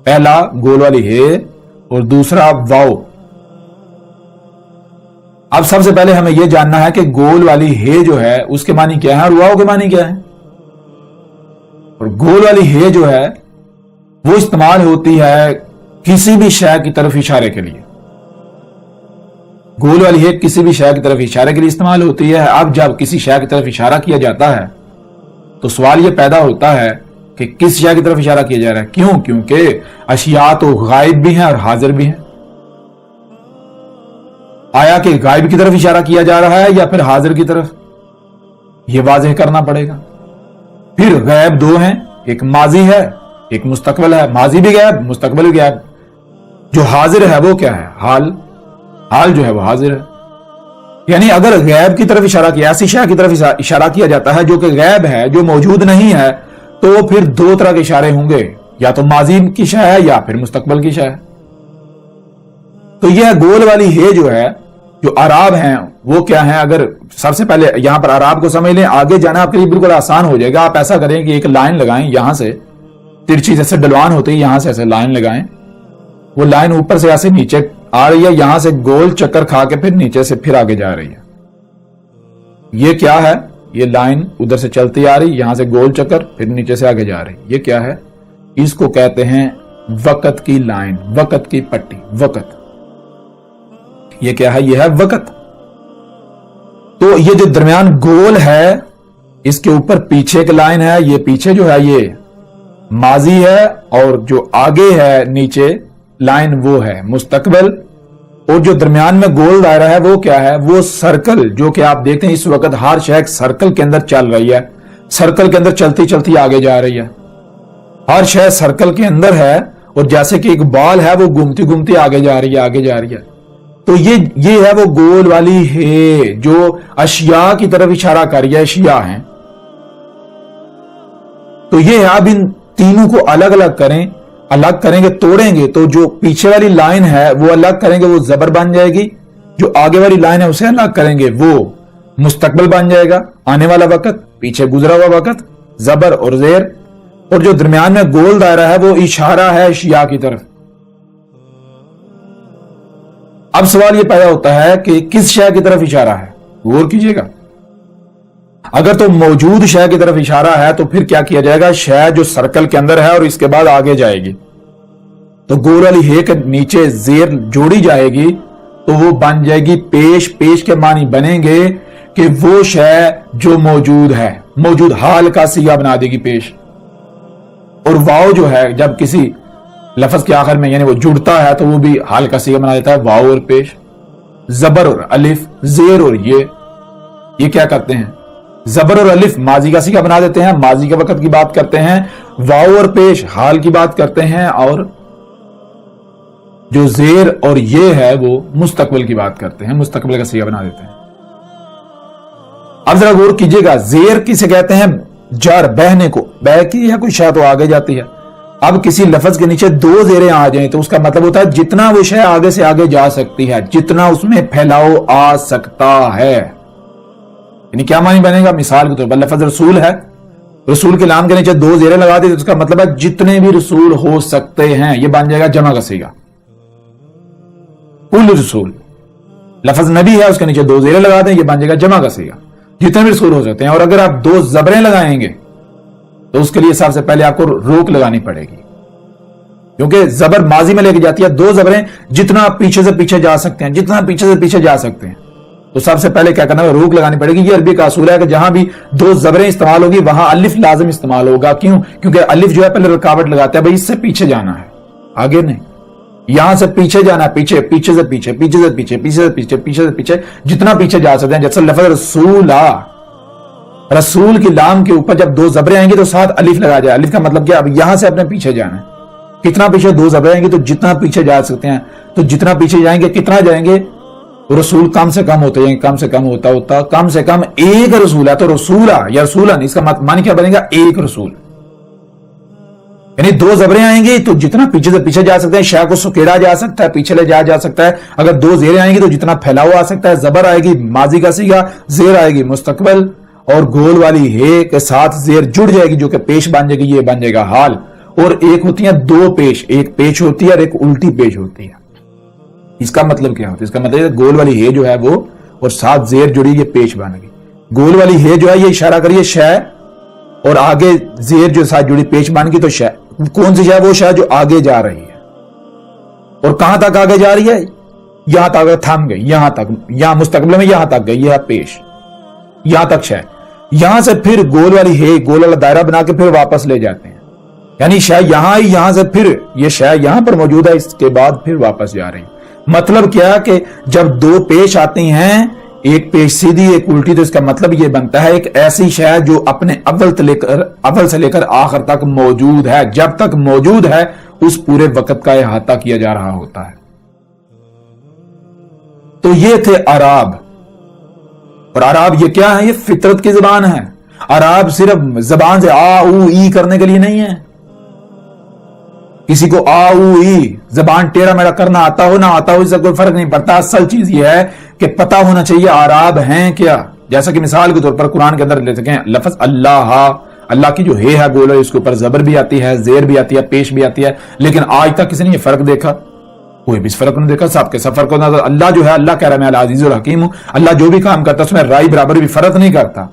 پہلا گول والی ہے اور دوسرا واؤ. اب سب سے پہلے ہمیں یہ جاننا ہے کہ گول والی ہے جو ہے اس کے معنی کیا ہے اور واؤ کے معنی کیا ہے. اور گول والی ہے جو ہے وہ استعمال ہوتی ہے کسی بھی شے کی طرف اشارے کے لیے. گول والی ہے کسی بھی شے کی طرف اشارے کے لیے استعمال ہوتی ہے. اب جب کسی شے کی طرف اشارہ کیا جاتا ہے تو سوال یہ پیدا ہوتا ہے کہ کس شے کی طرف اشارہ کیا جا رہا ہے. کیوں؟ کیونکہ اشیاء تو غائب بھی ہیں اور حاضر بھی ہیں. آیا کہ غائب کی طرف اشارہ کیا جا رہا ہے یا پھر حاضر کی طرف؟ یہ واضح کرنا پڑے گا. پھر غائب دو ہیں, ایک ماضی ہے ایک مستقبل ہے. ماضی بھی غائب, مستقبل بھی غائب. جو حاضر ہے وہ کیا ہے؟ حال. حال جو ہے وہ حاضر ہے. یعنی اگر غیب کی طرف اشارہ کیا, ایسی شے کی طرف اشارہ کیا جاتا ہے جو کہ غیب ہے, جو موجود نہیں ہے, تو وہ پھر دو طرح کے اشارے ہوں گے, یا تو ماضی کی شے ہے یا پھر مستقبل کی شے ہے. تو یہ گول والی ہے جو ہے, جو اعراب ہیں وہ کیا ہیں؟ اگر سب سے پہلے یہاں پر اعراب کو سمجھ لیں, آگے جانا آپ کے لیے بالکل آسان ہو جائے گا. آپ ایسا کریں کہ ایک لائن لگائیں, یہاں سے ترچھی جیسے ڈلوان ہوتی ہے, یہاں سے ایسے لائن لگائیں. وہ لائن اوپر سے ایسے نیچے آ رہی ہے, یہاں سے گول چکر کھا کے پھر نیچے سے پھر آگے جا رہی ہے. یہ کیا ہے؟ یہ لائن ادھر سے چلتی آ رہی, یہاں سے گول چکر پھر نیچے سے آگے جا رہی. یہ کیا ہے؟ اس کو کہتے ہیں وقت کی لائن, وقت کی پٹی, وقت. یہ کیا ہے؟ یہ ہے وقت. تو یہ جو درمیان گول ہے اس کے اوپر پیچھے ایک لائن ہے, یہ پیچھے جو ہے یہ ماضی ہے, اور جو آگے ہے نیچے لائن وہ ہے مستقبل. اور جو درمیان میں گول دائرہ ہے وہ کیا ہے؟ وہ سرکل, جو کہ آپ دیکھتے ہیں اس وقت ہر شے سرکل کے اندر چل رہی ہے, سرکل کے اندر چلتی چلتی آگے جا رہی ہے. ہر شے سرکل کے اندر ہے, اور جیسے کہ ایک بال ہے وہ گھومتی گھومتی آگے جا رہی ہے, آگے جا رہی ہے. تو یہ ہے وہ گول والی ہے جو اشیاء کی طرف اشارہ کر رہی ہے. اشیاء ہیں. تو یہ ہے, اب ان تینوں کو الگ الگ کریں, الگ کریں گے, توڑیں گے, تو جو پیچھے والی لائن ہے وہ الگ کریں گے, وہ زبر بن جائے گی. جو آگے والی لائن ہے اسے الگ کریں گے, وہ مستقبل بن جائے گا, آنے والا وقت, پیچھے گزرا ہوا وقت, زبر اور زیر. اور جو درمیان میں گول دائرہ ہے وہ اشارہ ہے اشیاء کی طرف. اب سوال یہ پیدا ہوتا ہے کہ کس شے کی طرف اشارہ ہے؟ غور کیجئے گا. اگر تو موجود شے کی طرف اشارہ ہے تو پھر کیا کیا جائے گا؟ شے جو سرکل کے اندر ہے اور اس کے بعد آگے جائے گی, تو گول والی ہے کے نیچے زیر جوڑی جائے گی تو وہ بن جائے گی پیش. پیش کے معنی بنیں گے کہ وہ شے جو موجود ہے, موجود حال کا صیغہ بنا دے گی پیش. اور واؤ جو ہے جب کسی لفظ کے آخر میں یعنی وہ جڑتا ہے تو وہ بھی حال کا صیغہ بنا دیتا ہے, واؤ اور پیش. زبر اور الف, زیر اور یہ کیا کرتے ہیں؟ زبر اور الف ماضی کا صیغہ بنا دیتے ہیں, ماضی کے وقت کی بات کرتے ہیں. واؤ اور پیش حال کی بات کرتے ہیں, اور جو زیر اور یہ ہے وہ مستقبل کی بات کرتے ہیں, مستقبل کا صیغہ بنا دیتے ہیں. اب ذرا غور کیجئے گا, زیر کسے کہتے ہیں؟ جر, بہنے کو. بہ کی ہے کوئی شے تو آگے جاتی ہے. اب کسی لفظ کے نیچے دو زیریں آ جائیں تو اس کا مطلب ہوتا ہے جتنا وہ شے آگے سے آگے جا سکتی ہے, جتنا اس میں پھیلاؤ آ سکتا ہے. یعنی کیا معنی بنے گا؟ مثال کے طور پر لفظ رسول ہے, رسول کے نام کے نیچے دو زیریں لگا دی تو اس کا مطلب ہے جتنے بھی رسول ہو سکتے ہیں. یہ بن جائے گا جمع کا صیغہ, کل رسول. لفظ نبی ہے, اس کے نیچے دو زیریں لگا دیں, یہ بن جائے گا جمع کا صیغہ, جتنے بھی رسول ہو سکتے ہیں. اور اگر آپ دو زبریں لگائیں گے تو اس کے لیے سب سے پہلے آپ کو روک لگانی پڑے گی، کیونکہ زبر ماضی میں لے کے جاتی ہے، دو زبریں جتنا پیچھے سے پیچھے جا سکتے ہیں، جتنا پیچھے سے پیچھے جا سکتے ہیں، تو سب سے پہلے کیا کرنا ہے، روک لگانی پڑے گی۔ یہ عربی کا اصول ہے کہ جہاں بھی دو زبریں استعمال ہوگی وہاں الف لازم استعمال ہوگا۔ کیوں؟ کیونکہ الف جو ہے پہلے رکاوٹ لگاتا ہے، بھائی اس سے پیچھے جانا ہے، آگے نہیں، یہاں سے پیچھے جانا ہے، پیچھے، پیچھے سے پیچھے، پیچھے سے پیچھے، پیچھے سے پیچھے، پیچھے سے پیچھے، جتنا پیچھے جا سکتے ہیں۔ جیسے لفظ رسولا، رسول کی لام کے اوپر جب دو زبریں آئیں گی تو ساتھ الف لگا جائے۔ الف کا مطلب کیا؟ اب یہاں سے اپنے پیچھے جانا ہے، کتنا پیچھے؟ دو زبریں آئیں گی تو جتنا پیچھے جا سکتے ہیں، تو جتنا پیچھے جائیں گے کتنا جائیں گے؟ رسول کم سے کم ہوتے جائیں گے، کم سے کم ہوتا کم سے کم ایک رسول ہے، تو رسولہ یا رسولن اس کا معنی کیا بنے گا؟ ایک رسول، یعنی دو زبریں آئیں گی تو جتنا پیچھے سے پیچھے جا سکتے ہیں، شے کو سکیڑا جا سکتا ہے، پیچھے لے جا سکتا ہے۔ اگر دو زیریں آئیں گی تو جتنا پھیلاؤ آ سکتا ہے، زبر آئے گی ماضی کا صیغہ، زیر آئے گی مستقبل، اور گول والی ہے کے ساتھ زیر جڑ جائے گی جو کہ پیش بن جائے گی، یہ بن جائے گا حال۔ اور ایک ہوتی ہیں دو پیش، ایک پیش ہوتی ہے اور ایک الٹی پیش ہوتی ہے۔ اس کا مطلب کیا ہوتا ہے؟ اس کا مطلب ہے گول والی ہے جو ہے وہ اور ساتھ زیر جڑی، یہ پیش بن گئی۔ گول والی ہے جو ہے یہ اشارہ کریے شے، اور آگے زیر جو ساتھ جڑی پیش بن گئی، تو شے کون سی شے؟ وہ شے جو آگے جا رہی ہے، اور کہاں تک آگے جا رہی ہے؟ یہاں تک تھم گئی، یہاں تک، یہاں مستقبل میں یہاں تک گئی، یہ پیش، یہاں تک شے۔ یہاں سے پھر گول والی ہے، گول والا دائرہ بنا کے پھر واپس لے جاتے ہیں، یعنی شے یہاں ہی، یہاں سے پھر یہ شے یہاں پر موجود ہے، اس کے بعد پھر واپس جا رہی ہے۔ مطلب کیا کہ جب دو پیش آتی ہیں، ایک پیش سیدھی ایک الٹی، تو اس کا مطلب یہ بنتا ہے ایک ایسی شے جو اپنے اول سے لے کر آخر تک موجود ہے، جب تک موجود ہے اس پورے وقت کا احاطہ کیا جا رہا ہوتا ہے۔ تو یہ تھے اعراب، اور اعراب یہ کیا ہے؟ یہ فطرت کی زبان ہے۔ اعراب صرف زبان سے آ او ای کرنے کے لیے نہیں ہے۔ کسی کو آ او ای زبان ٹیڑھا میڑا کرنا آتا ہو نہ آتا ہو، اس سے کوئی فرق نہیں پڑتا۔ اصل چیز یہ ہے کہ پتہ ہونا چاہیے اعراب ہیں کیا۔ جیسا کہ مثال کے طور پر قرآن کے اندر لے سکیں لفظ اللہ، اللہ کی جو ہے گول ہے، اس کے اوپر زبر بھی آتی ہے، زیر بھی آتی ہے، پیش بھی آتی ہے، لیکن آج تک کسی نے یہ فرق دیکھا؟ کوئی بھی فرق نہیں دیکھا، سب کے سب فرق ہوتا ہے۔ اللہ جو ہے، اللہ کہہ رہا ہے میں العزیز الحکیم ہوں، اللہ جو بھی کام کرتا ہے اس میں رائی برابر بھی فرق نہیں کرتا،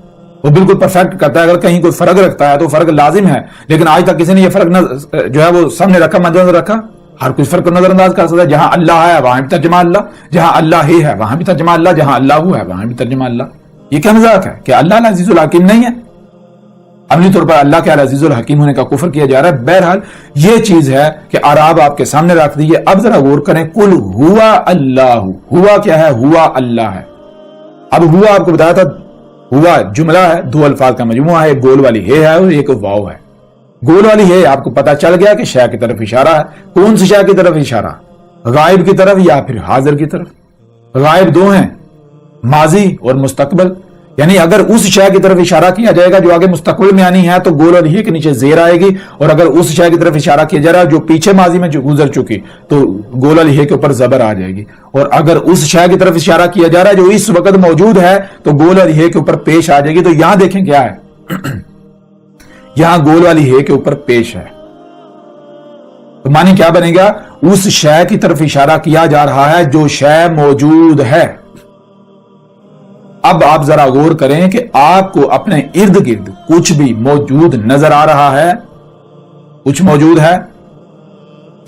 وہ بالکل پرفیکٹ کرتا ہے۔ اگر کہیں کوئی فرق رکھتا ہے تو فرق لازم ہے، لیکن آج تک کسی نے یہ فرق جو ہے وہ سامنے رکھا، مد نظر رکھا؟ ہر کوئی فرق کو نظر انداز کر سکتا ہے۔ جہاں اللہ ہے وہاں بھی ترجمہ اللہ، جہاں اللہ ہی ہے وہاں بھی ترجمہ اللہ، جہاں اللہ ہے وہاں بھی ترجمہ اللہ۔ یہ کیا مذاق ہے کہ اللہ العزیز الحکیم نہیں ہے؟ عملی طور پر اللہ کے العزیز الحکیم ہونے کا کفر کیا جا رہا ہے۔ بہرحال یہ چیز ہے کہ اعراب آپ کے سامنے رکھ دیجیے۔ اب ذرا غور کریں، قل ہوا اللہ، ہوا کیا ہے؟ ہوا اللہ ہے۔ اب ہوا آپ کو بتایا تھا، ہوا جملہ ہے، دو الفاظ کا مجموعہ ہے، ایک گول والی ہے اور ایک واو ہے۔ گول والی ہے آپ کو پتا چل گیا کہ شے کی طرف اشارہ ہے۔ کون سی شے کی طرف اشارہ؟ غائب کی طرف یا پھر حاضر کی طرف؟ غائب دو ہیں، ماضی اور مستقبل، یعنی اگر اس شے کی طرف اشارہ کیا جائے گا جو آگے مستقبل میں آنی ہے تو گول والی ہے کے نیچے زیر آئے گی، اور اگر اس شے کی طرف اشارہ کیا جا رہا ہے جو پیچھے ماضی میں جو گزر چکی تو گول والی ہے کے اوپر زبر آ جائے گی، اور اگر اس شے کی طرف اشارہ کیا جا رہا ہے جو اس وقت موجود ہے تو گول والی ہے کے اوپر پیش آ جائے گی۔ تو یہاں دیکھیں کیا ہے، یہاں گول والی ہے کے اوپر پیش ہے، تو معنی کیا بنے گا؟ اس شے کی طرف اشارہ کیا جا رہا ہے جو شے موجود ہے۔ اب آپ ذرا غور کریں کہ آپ کو اپنے ارد گرد کچھ بھی موجود نظر آ رہا ہے؟ کچھ موجود ہے؟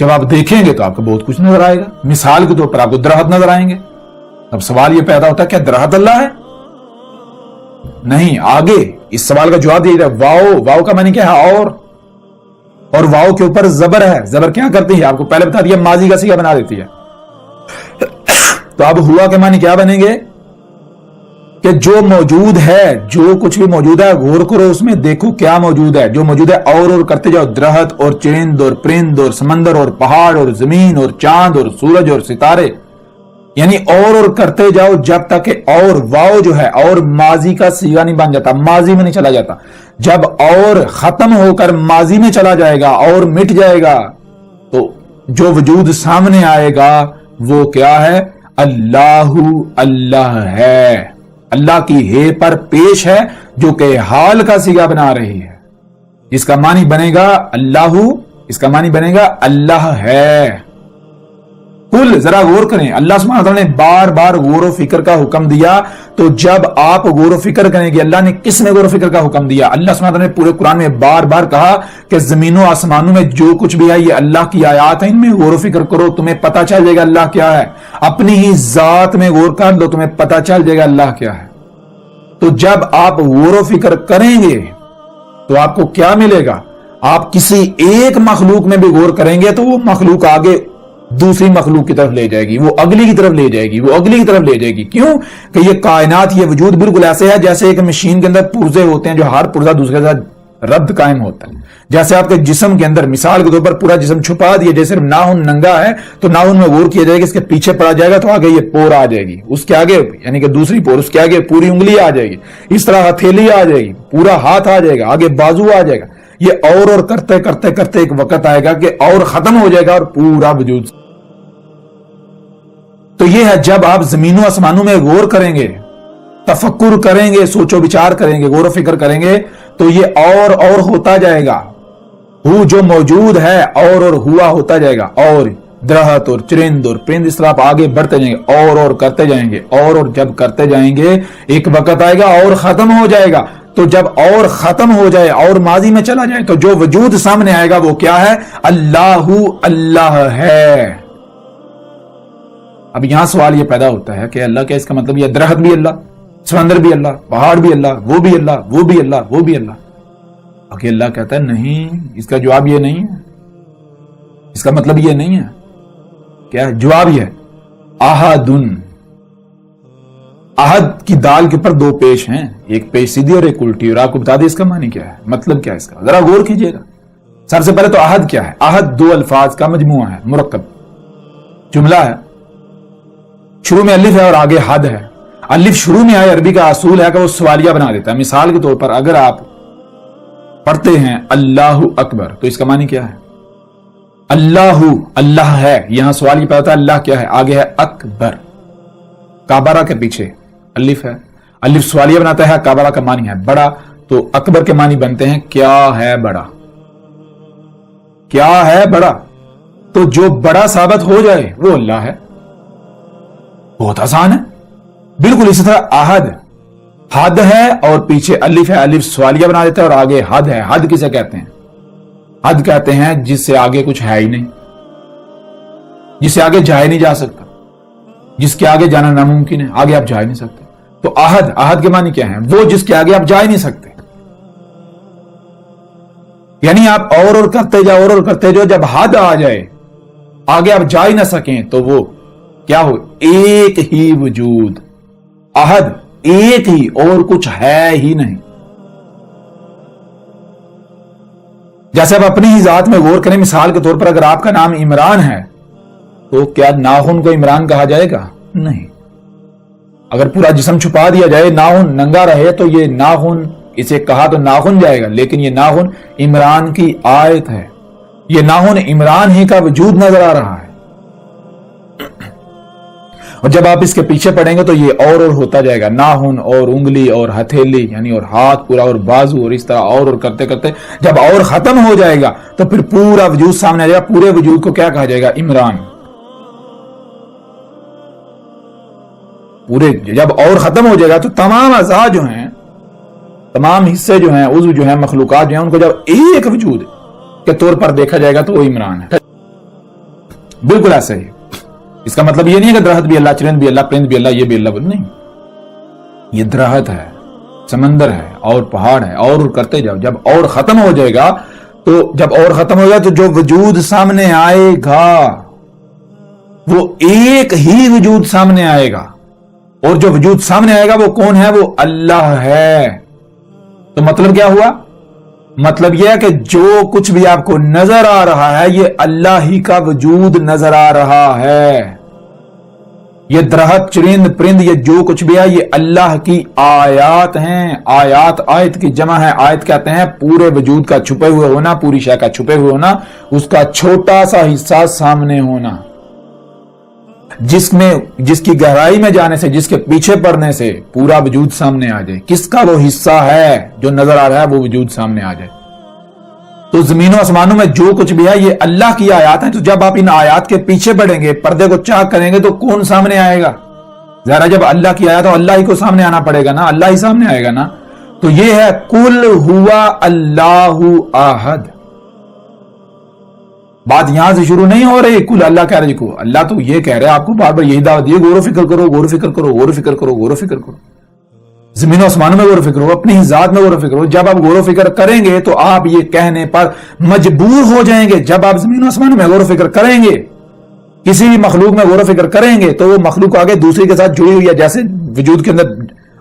جب آپ دیکھیں گے تو آپ کو بہت کچھ نظر آئے گا۔ مثال کے طور پر آپ کو درخت نظر آئیں گے۔ اب سوال یہ پیدا ہوتا ہے کیا درخت اللہ ہے؟ نہیں، آگے اس سوال کا جواب دیا جائے واو، واو کا معنی کیا ہے؟ اور واو کے اوپر زبر ہے۔ زبر کیا کرتی ہے؟ آپ کو پہلے بتا دیا، ماضی کا صیغہ بنا دیتی ہے۔ تو اب ہوا کے معنی کیا بنیں گے؟ کہ جو موجود ہے، جو کچھ بھی موجود ہے، غور کرو اس میں، دیکھو کیا موجود ہے۔ جو موجود ہے اور کرتے جاؤ، درخت اور چرند اور پرند اور سمندر اور پہاڑ اور زمین اور چاند اور سورج اور ستارے، یعنی اور کرتے جاؤ جب تک کہ اور واو جو ہے اور ماضی کا صیغہ نہیں بن جاتا، ماضی میں نہیں چلا جاتا۔ جب اور ختم ہو کر ماضی میں چلا جائے گا اور مٹ جائے گا تو جو وجود سامنے آئے گا وہ کیا ہے؟ اللہ، اللہ ہے، اللہ کی ہے پر پیش ہے جو کہ حال کا صیغہ بنا رہی ہے۔ اس کا معنی بنے گا اللہ، اس کا معنی بنے گا اللہ ہے۔ کل ذرا غور کریں, اللہ سبحانہ وتعالی نے بار بار غور و فکر کا حکم دیا. تو جب آپ غور و فکر کریں گے, اللہ نے کس میں غور و فکر کا حکم دیا؟ اللہ سبحانہ وتعالی نے پورے قرآن میں بار بار کہا کہ زمین و آسمانوں میں جو کچھ بھی ہے یہ اللہ کی آیات ہیں, ان میں غور و فکر کرو, تمہیں پتہ چل جائے گا اللہ کیا ہے. اپنی ہی ذات میں غور کر لو, تمہیں پتہ چل جائے گا اللہ کیا ہے. تو جب آپ غور و فکر کریں گے تو آپ کو کیا ملے گا؟ آپ کسی ایک مخلوق میں بھی غور کریں گے تو وہ مخلوق آگے دوسری مخلوق کی طرف لے جائے گی, وہ اگلی کی طرف لے جائے گی, وہ اگلی کی طرف لے جائے گی. کیوں کہ یہ کائنات, یہ وجود بالکل ایسے ہے جیسے ایک مشین کے اندر پرزے ہوتے ہیں جو ہر پرزہ دوسرے کے ساتھ ربط قائم ہوتا ہے. جیسے آپ کے جسم کے اندر مثال کے طور پر پورا جسم چھپا دیا, جیسے ناخن ننگا ہے تو ناخن میں غور کیا جائے گا, اس کے پیچھے پڑا جائے گا تو آگے یہ پور آ جائے گی, اس کے آگے یعنی کہ دوسری پور, اس کے آگے پوری انگلی آ جائے گی, اس طرح ہتھیلی آ جائے گی, پورا ہاتھ آ جائے گا, آگے بازو آ جائے گا. یہ اور کرتے کرتے کرتے ایک وقت آئے گا کہ اور ختم ہو جائے گا اور پورا وجود. تو یہ ہے جب آپ زمین و آسمانوں میں غور کریں گے, تفکر کریں گے, سوچ و بچار کریں گے, غور و فکر کریں گے تو یہ اور ہوتا جائے گا. وہ جو موجود ہے اور ہوا ہوتا جائے گا, اور درخت اور چرند اور پرند اس طرح آپ آگے بڑھتے جائیں گے, اور کرتے جائیں گے, اور جب کرتے جائیں گے ایک وقت آئے گا اور ختم ہو جائے گا. تو جب اور ختم ہو جائے اور ماضی میں چلا جائے تو جو وجود سامنے آئے گا وہ کیا ہے؟ اللہ اللہ ہے. اب یہاں سوال یہ پیدا ہوتا ہے کہ اللہ کیا, اس کا مطلب یہ درخت بھی اللہ, سمندر بھی اللہ, پہاڑ بھی اللہ, وہ بھی اللہ, وہ بھی اللہ, وہ بھی اللہ. کہ اللہ کہتا ہے نہیں, اس کا جواب یہ نہیں ہے, اس کا مطلب یہ نہیں ہے. کیا ہے جواب؟ یہ ہے احدن. احد کی دال کے اوپر دو پیش ہیں, ایک پیش سیدھی اور ایک الٹی, اور آپ کو بتا دیں اس کا معنی کیا ہے, مطلب کیا ہے اس کا, ذرا غور کیجئے گا. سب سے پہلے تو احد کیا ہے؟ احد دو الفاظ کا مجموعہ ہے, مرکب جملہ ہے. شروع میں الف ہے اور آگے حد ہے. الف شروع میں آئے, عربی کا اصول ہے کہ وہ سوالیہ بنا دیتا ہے. مثال کے طور پر اگر آپ پڑھتے ہیں اللہ اکبر تو اس کا معنی کیا ہے؟ اللہ اللہ ہے, یہاں سوال یہ پیدا ہوتا ہے اللہ کیا ہے, آگے ہے اکبر, کابرہ کے پیچھے الف ہے. الف سوالیہ بناتا ہے, کابرہ کا معنی ہے بڑا, تو اکبر کے معنی بنتے ہیں کیا ہے بڑا, کیا ہے بڑا. تو جو بڑا ثابت ہو جائے وہ اللہ ہے. بہت آسان ہے. بالکل اسی طرح احد, حد ہے اور پیچھے الف ہے, الف سوالیہ بنا دیتا ہے اور آگے حد ہے. حد کسے کہتے ہیں؟ حد کہتے ہیں جس سے آگے کچھ ہے ہی نہیں, جس سے آگے جا ہی نہیں جا سکتا, جس کے آگے جانا ناممکن ہے, آگے آپ جا ہی نہیں سکتے. تو احد, احد کے معنی کیا ہے؟ وہ جس کے آگے آپ جا ہی نہیں سکتے. یعنی آپ اور کرتے جاؤ, اور کرتے جاؤ, جب حد آ جائے آگے آپ جا ہی نہ سکیں تو وہ کیا ہو؟ ایک ہی وجود. احد ایک ہی, اور کچھ ہے ہی نہیں. جیسے آپ اپنی ہی ذات میں غور کریں, مثال کے طور پر اگر آپ کا نام عمران ہے تو کیا ناخن کو عمران کہا جائے گا؟ نہیں. اگر پورا جسم چھپا دیا جائے, ناخن ننگا رہے تو یہ ناخن, اسے کہا تو ناخن جائے گا, لیکن یہ ناخن عمران کی آیت ہے. یہ ناخن عمران ہی کا وجود نظر آ رہا ہے. اور جب آپ اس کے پیچھے پڑیں گے تو یہ اور ہوتا جائے گا, ناخن اور انگلی اور ہتھیلی یعنی اور ہاتھ پورا اور بازو, اور اس طرح اور کرتے کرتے جب اور ختم ہو جائے گا تو پھر پورا وجود سامنے آ جائے گا. پورے وجود کو کیا کہا جائے گا؟ عمران. پورے جب اور ختم ہو جائے گا تو تمام اعضاء جو ہیں, تمام حصے جو ہیں, عضو جو ہیں, مخلوقات جو ہیں, ان کو جب ایک وجود کے طور پر دیکھا جائے گا تو وہ عمران ہے. بالکل ایسا ہی. اس کا مطلب یہ نہیں ہے کہ درخت بھی اللہ, چرند بھی اللہ, پرند بھی اللہ, یہ بھی اللہ نہیں. یہ درخت ہے, سمندر ہے اور پہاڑ ہے, اور کرتے جاؤ. جب اور ختم ہو جائے گا تو جب اور ختم ہو جائے تو جو وجود سامنے آئے گا وہ ایک ہی وجود سامنے آئے گا, اور جو وجود سامنے آئے گا وہ کون ہے؟ وہ اللہ ہے. تو مطلب کیا ہوا؟ مطلب یہ ہے کہ جو کچھ بھی آپ کو نظر آ رہا ہے یہ اللہ ہی کا وجود نظر آ رہا ہے. یہ درخت, چرند, پرند, یہ جو کچھ بھی ہے یہ اللہ کی آیات ہیں. آیات آیت کی جمع ہے. آیت کہتے ہیں پورے وجود کا چھپے ہوئے ہونا, پوری شے کا چھپے ہوئے ہونا, اس کا چھوٹا سا حصہ سامنے ہونا, جس کی گہرائی میں جانے سے, جس کے پیچھے پڑنے سے پورا وجود سامنے آ جائے. کس کا وہ حصہ ہے جو نظر آ رہا ہے وہ وجود سامنے آ جائے. تو زمین و آسمانوں میں جو کچھ بھی ہے یہ اللہ کی آیات ہیں. تو جب آپ ان آیات کے پیچھے پڑیں گے, پردے کو چاک کریں گے, تو کون سامنے آئے گا؟ ذرا جب اللہ کی آیات ہو اللہ ہی کو سامنے آنا پڑے گا نا, اللہ ہی سامنے آئے گا نا. تو یہ ہے قل ہوا اللہ احد. بات یہاں سے شروع نہیں ہو رہی کل اللہ کہہ رہے کو. اللہ تو یہ کہہ رہے آپ کو بار بار یہی دعوت دیے, غور و فکر کرو, غور و فکر کرو, غور و فکر کرو, غور و فکر کرو. زمین و آسمانوں میں غور و فکر ہو, اپنی ذات میں غور و فکر ہو. جب آپ غور و فکر کریں گے تو آپ یہ کہنے پر مجبور ہو جائیں گے. جب آپ زمین و آسمانوں میں غور و فکر کریں گے, کسی بھی مخلوق میں غور و فکر کریں گے, تو وہ مخلوق آگے دوسری کے ساتھ جڑی ہوئی ہے. جیسے وجود کے اندر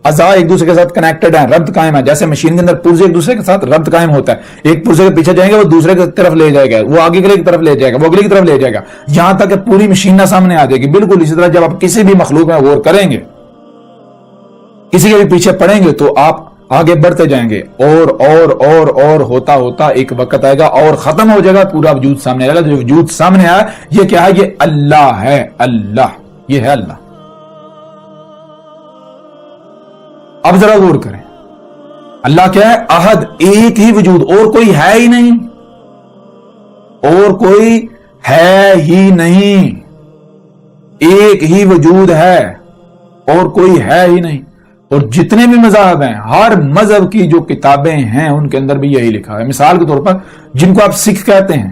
اعضاء ایک دوسرے کے ساتھ کنیکٹڈ ہیں, ربط قائم ہے. جیسے مشین کے اندر پرزے ایک دوسرے کے ساتھ ربط قائم ہوتا ہے. ایک پرزے کے پیچھے جائیں گے وہ دوسرے کی طرف لے جائے گا, وہ آگے کی طرف لے جائے گا, وہ اگلی کی طرف لے جائے گا, یہاں تک کہ پوری مشین نہ سامنے آ جائے گی. بالکل اسی طرح جب آپ کسی بھی مخلوق میں غور کریں گے, کسی کے بھی پیچھے پڑیں گے, تو آپ آگے بڑھتے جائیں گے, اور ہوتا ہوتا ایک وقت آئے گا اور ختم ہو جائے گا, پورا وجود سامنے آئے گا. جو وجود سامنے آیا یہ کیا ہے؟ یہ اللہ ہے. اللہ, یہ ہے اللہ. اب ذرا غور کریں, اللہ کیا ہے؟ احد, ایک ہی وجود, اور کوئی ہے ہی نہیں, اور کوئی ہے ہی نہیں. ایک ہی وجود ہے اور کوئی ہے ہی نہیں. اور جتنے بھی مذاہب ہیں, ہر مذہب کی جو کتابیں ہیں ان کے اندر بھی یہی لکھا ہے. مثال کے طور پر جن کو آپ سکھ کہتے ہیں,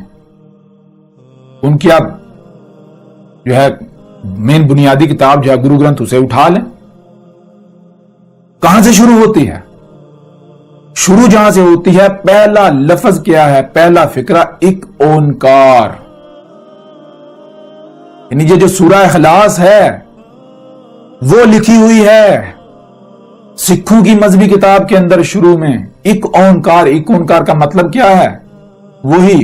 ان کی آپ جو ہے مین بنیادی کتاب جو ہے گرو گرنتھ, اسے اٹھا لیں. کہاں سے شروع ہوتی ہے؟ شروع جہاں سے ہوتی ہے, پہلا لفظ کیا ہے؟ پہلا فقرہ ایک اونکار. یعنی یہ جو سورہ اخلاص ہے وہ لکھی ہوئی ہے سکھوں کی مذہبی کتاب کے اندر شروع میں. ایک اونکار. ایک اونکار کا مطلب کیا ہے؟ وہی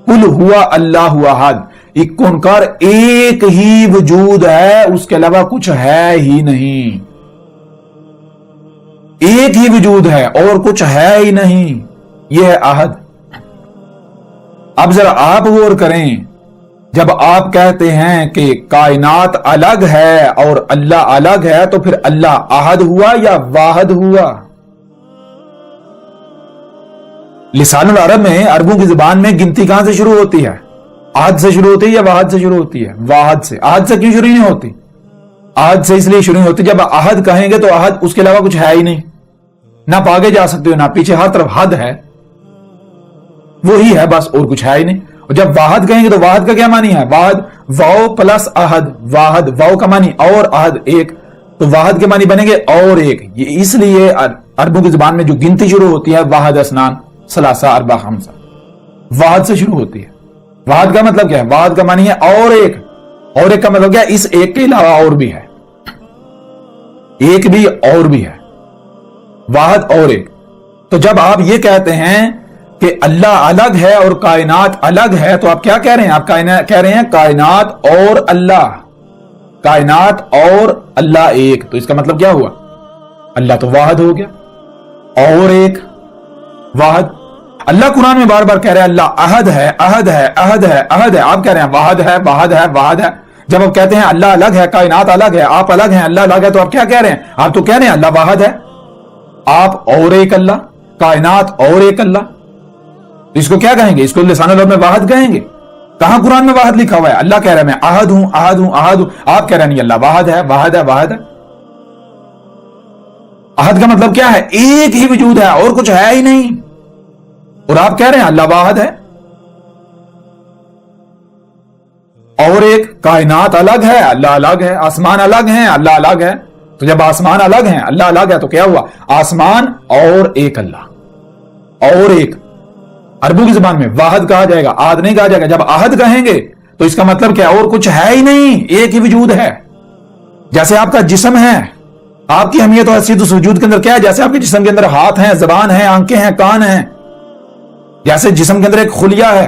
قل ہوا اللہ احد. ایک اونکار, ایک ہی وجود ہے, اس کے علاوہ کچھ ہے ہی نہیں. ایک ہی وجود ہے اور کچھ ہے ہی نہیں. یہ ہے احد. اب ذرا آپ غور کریں, جب آپ کہتے ہیں کہ کائنات الگ ہے اور اللہ الگ ہے, تو پھر اللہ احد ہوا یا واحد ہوا؟ لسان العرب میں, عربوں کی زبان میں گنتی کہاں سے شروع ہوتی ہے؟ احد سے شروع ہوتی ہے یا واحد سے شروع ہوتی ہے؟ واحد سے. احد سے کیوں شروع نہیں ہوتی؟ احد سے اس لیے شروع ہوتی, جب احد کہیں گے تو احد, اس کے علاوہ کچھ ہے ہی نہیں. نہ آپ آگے جا سکتے ہو نہ پیچھے, ہر طرف حد ہے, وہی ہے بس, اور کچھ ہے ہی نہیں. اور جب واحد کہیں گے تو واحد کا کیا معنی ہے؟ واحد, واو پلس احد. واحد, واو کا معنی اور, احد ایک, تو واحد کے معنی بنیں گے اور ایک. یہ اس لیے عربوں کی زبان میں جو گنتی شروع ہوتی ہے, واحد اسنان ثلاثہ اربع خمسہ, واحد سے شروع ہوتی ہے. واحد کا مطلب کیا ہے؟ واحد کا معنی ہے اور ایک. اور ایک کا مطلب کیا ہے؟ اس ایک کے علاوہ اور بھی ہے, ایک بھی اور بھی ہے. واحد اور ایک. تو جب آپ یہ کہتے ہیں کہ اللہ الگ ہے اور کائنات الگ ہے, تو آپ کیا کہہ رہے ہیں؟ آپ کہہ رہے ہیں کائنات اور اللہ, کائنات اور اللہ ایک. تو اس کا مطلب کیا ہوا؟ اللہ تو واحد ہو گیا, اور ایک واحد. اللہ قرآن میں بار بار کہہ رہے ہیں اللہ احد ہے, احد ہے, احد ہے, احد ہے. آپ کہہ رہے ہیں واحد ہے, واحد ہے, واحد ہے. جب آپ کہتے ہیں اللہ الگ ہے, کائنات الگ ہے, آپ الگ ہیں, اللہ الگ ہے, تو آپ کیا کہہ رہے ہیں؟ آپ تو کہہ رہے ہیں اللہ واحد ہے, آپ اور ایک اللہ, کائنات اور ایک اللہ. اس کو کیا کہیں گے؟ اس کو لسان العرب میں واحد کہیں گے. کہاں قرآن میں واحد لکھا ہوا ہے؟ اللہ کہہ رہے ہیں میں احد ہوں, احد ہوں, احد ہوں. آپ کہہ رہے ہیں نہیں, اللہ واحد ہے, واحد ہے, واحد ہے. احد کا مطلب کیا ہے؟ ایک ہی وجود ہے اور کچھ ہے ہی نہیں. اور آپ کہہ رہے ہیں اللہ واحد ہے اور ایک, کائنات الگ ہے, اللہ الگ ہے, آسمان الگ ہیں, اللہ الگ ہے. تو جب آسمان الگ ہیں, اللہ الگ ہے, تو کیا ہوا؟ آسمان اور ایک اللہ, اور ایک. عربوں کی زبان میں واحد کہا جائے گا, احد نہیں کہا جائے گا. جب احد کہیں گے تو اس کا مطلب کیا؟ اور کچھ ہے ہی نہیں, ایک ہی وجود ہے. جیسے آپ کا جسم ہے, آپ کی اہمیت و حیثیت اس وجود کے اندر کیا ہے؟ جیسے آپ کے جسم کے اندر ہاتھ ہیں, زبان ہے, آنکھیں ہیں, کان ہیں. جیسے جسم کے اندر ایک خلیہ ہے,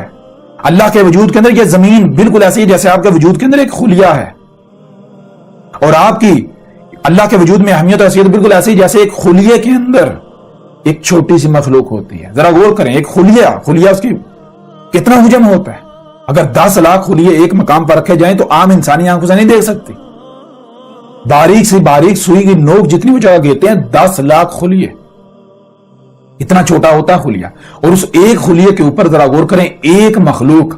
اللہ کے وجود کے اندر یہ زمین بالکل ایسی ہے جیسے آپ کے وجود کے اندر ایک خلیہ ہے. اور آپ کی اللہ کے وجود میں اہمیت و حیثیت بالکل ایسی جیسے ایک خلیے کے اندر ایک چھوٹی سی مخلوق ہوتی ہے. ذرا غور کریں, ایک خلیہ اس کی کتنا حجم ہوتا ہے. اگر 10 لاکھ خلیے ایک مقام پر رکھے جائیں تو عام انسانی آنکھوں سے نہیں دیکھ سکتی. باریک سے باریک سوئی کی نوک جتنی وہ جگہ گھیرتے ہیں, 10 لاکھ خلیے. اتنا چھوٹا ہوتا ہے خلیہ. اور اس ایک خلیے کے اوپر ذرا غور کریں, ایک مخلوق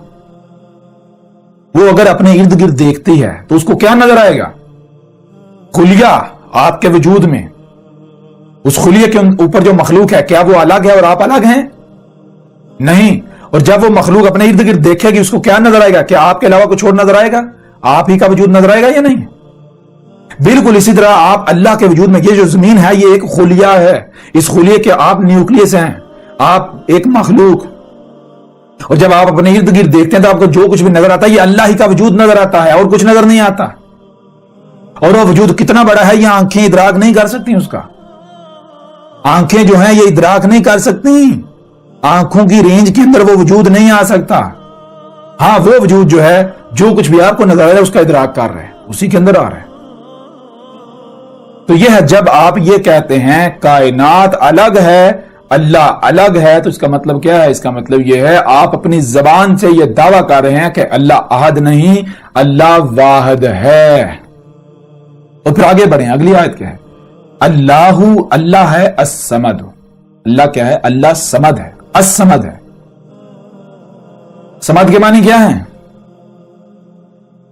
وہ اگر اپنے ارد گرد دیکھتی ہے تو اس کو کیا نظر آئے گا؟ خلیہ آپ کے وجود میں, اس خلیے کے اوپر جو مخلوق ہے کیا وہ الگ ہے اور آپ الگ ہیں؟ نہیں. اور جب وہ مخلوق اپنے ارد گرد دیکھے گی اس کو کیا نظر آئے گا؟ کیا آپ کے علاوہ کچھ اور نظر آئے گا؟ آپ ہی کا وجود نظر آئے گا یا نہیں؟ بالکل اسی طرح آپ اللہ کے وجود میں, یہ جو زمین ہے یہ ایک خلیہ ہے, اس خلیے کے آپ نیوکلیس ہیں, آپ ایک مخلوق. اور جب آپ اپنے ارد گرد دیکھتے ہیں تو آپ کو جو کچھ بھی نظر آتا ہے یہ اللہ ہی کا وجود نظر آتا ہے اور کچھ نظر نہیں آتا. اور وہ وجود کتنا بڑا ہے یہ آنکھیں ادراک نہیں کر سکتی, اس کا آنکھیں جو ہیں یہ ادراک نہیں کر سکتی, آنکھوں کی رینج کے اندر وہ وجود نہیں آ سکتا. ہاں وہ وجود جو ہے جو کچھ بھی آپ کو نظر آ رہا ہے اس کا ادراک کر رہے ہیں, اسی کے اندر آ رہا ہے. تو یہ ہے جب آپ یہ کہتے ہیں کائنات الگ ہے اللہ الگ ہے, تو اس کا مطلب کیا ہے؟ اس کا مطلب یہ ہے آپ اپنی زبان سے یہ دعویٰ کر رہے ہیں کہ اللہ احد نہیں اللہ واحد ہے. اور پھر آگے بڑھیں, اگلی آیت کیا ہے؟ اللہ ہے الصمد. اللہ کیا ہے؟ اللہ صمد ہے, الصمد ہے. صمد کے معنی کیا ہے؟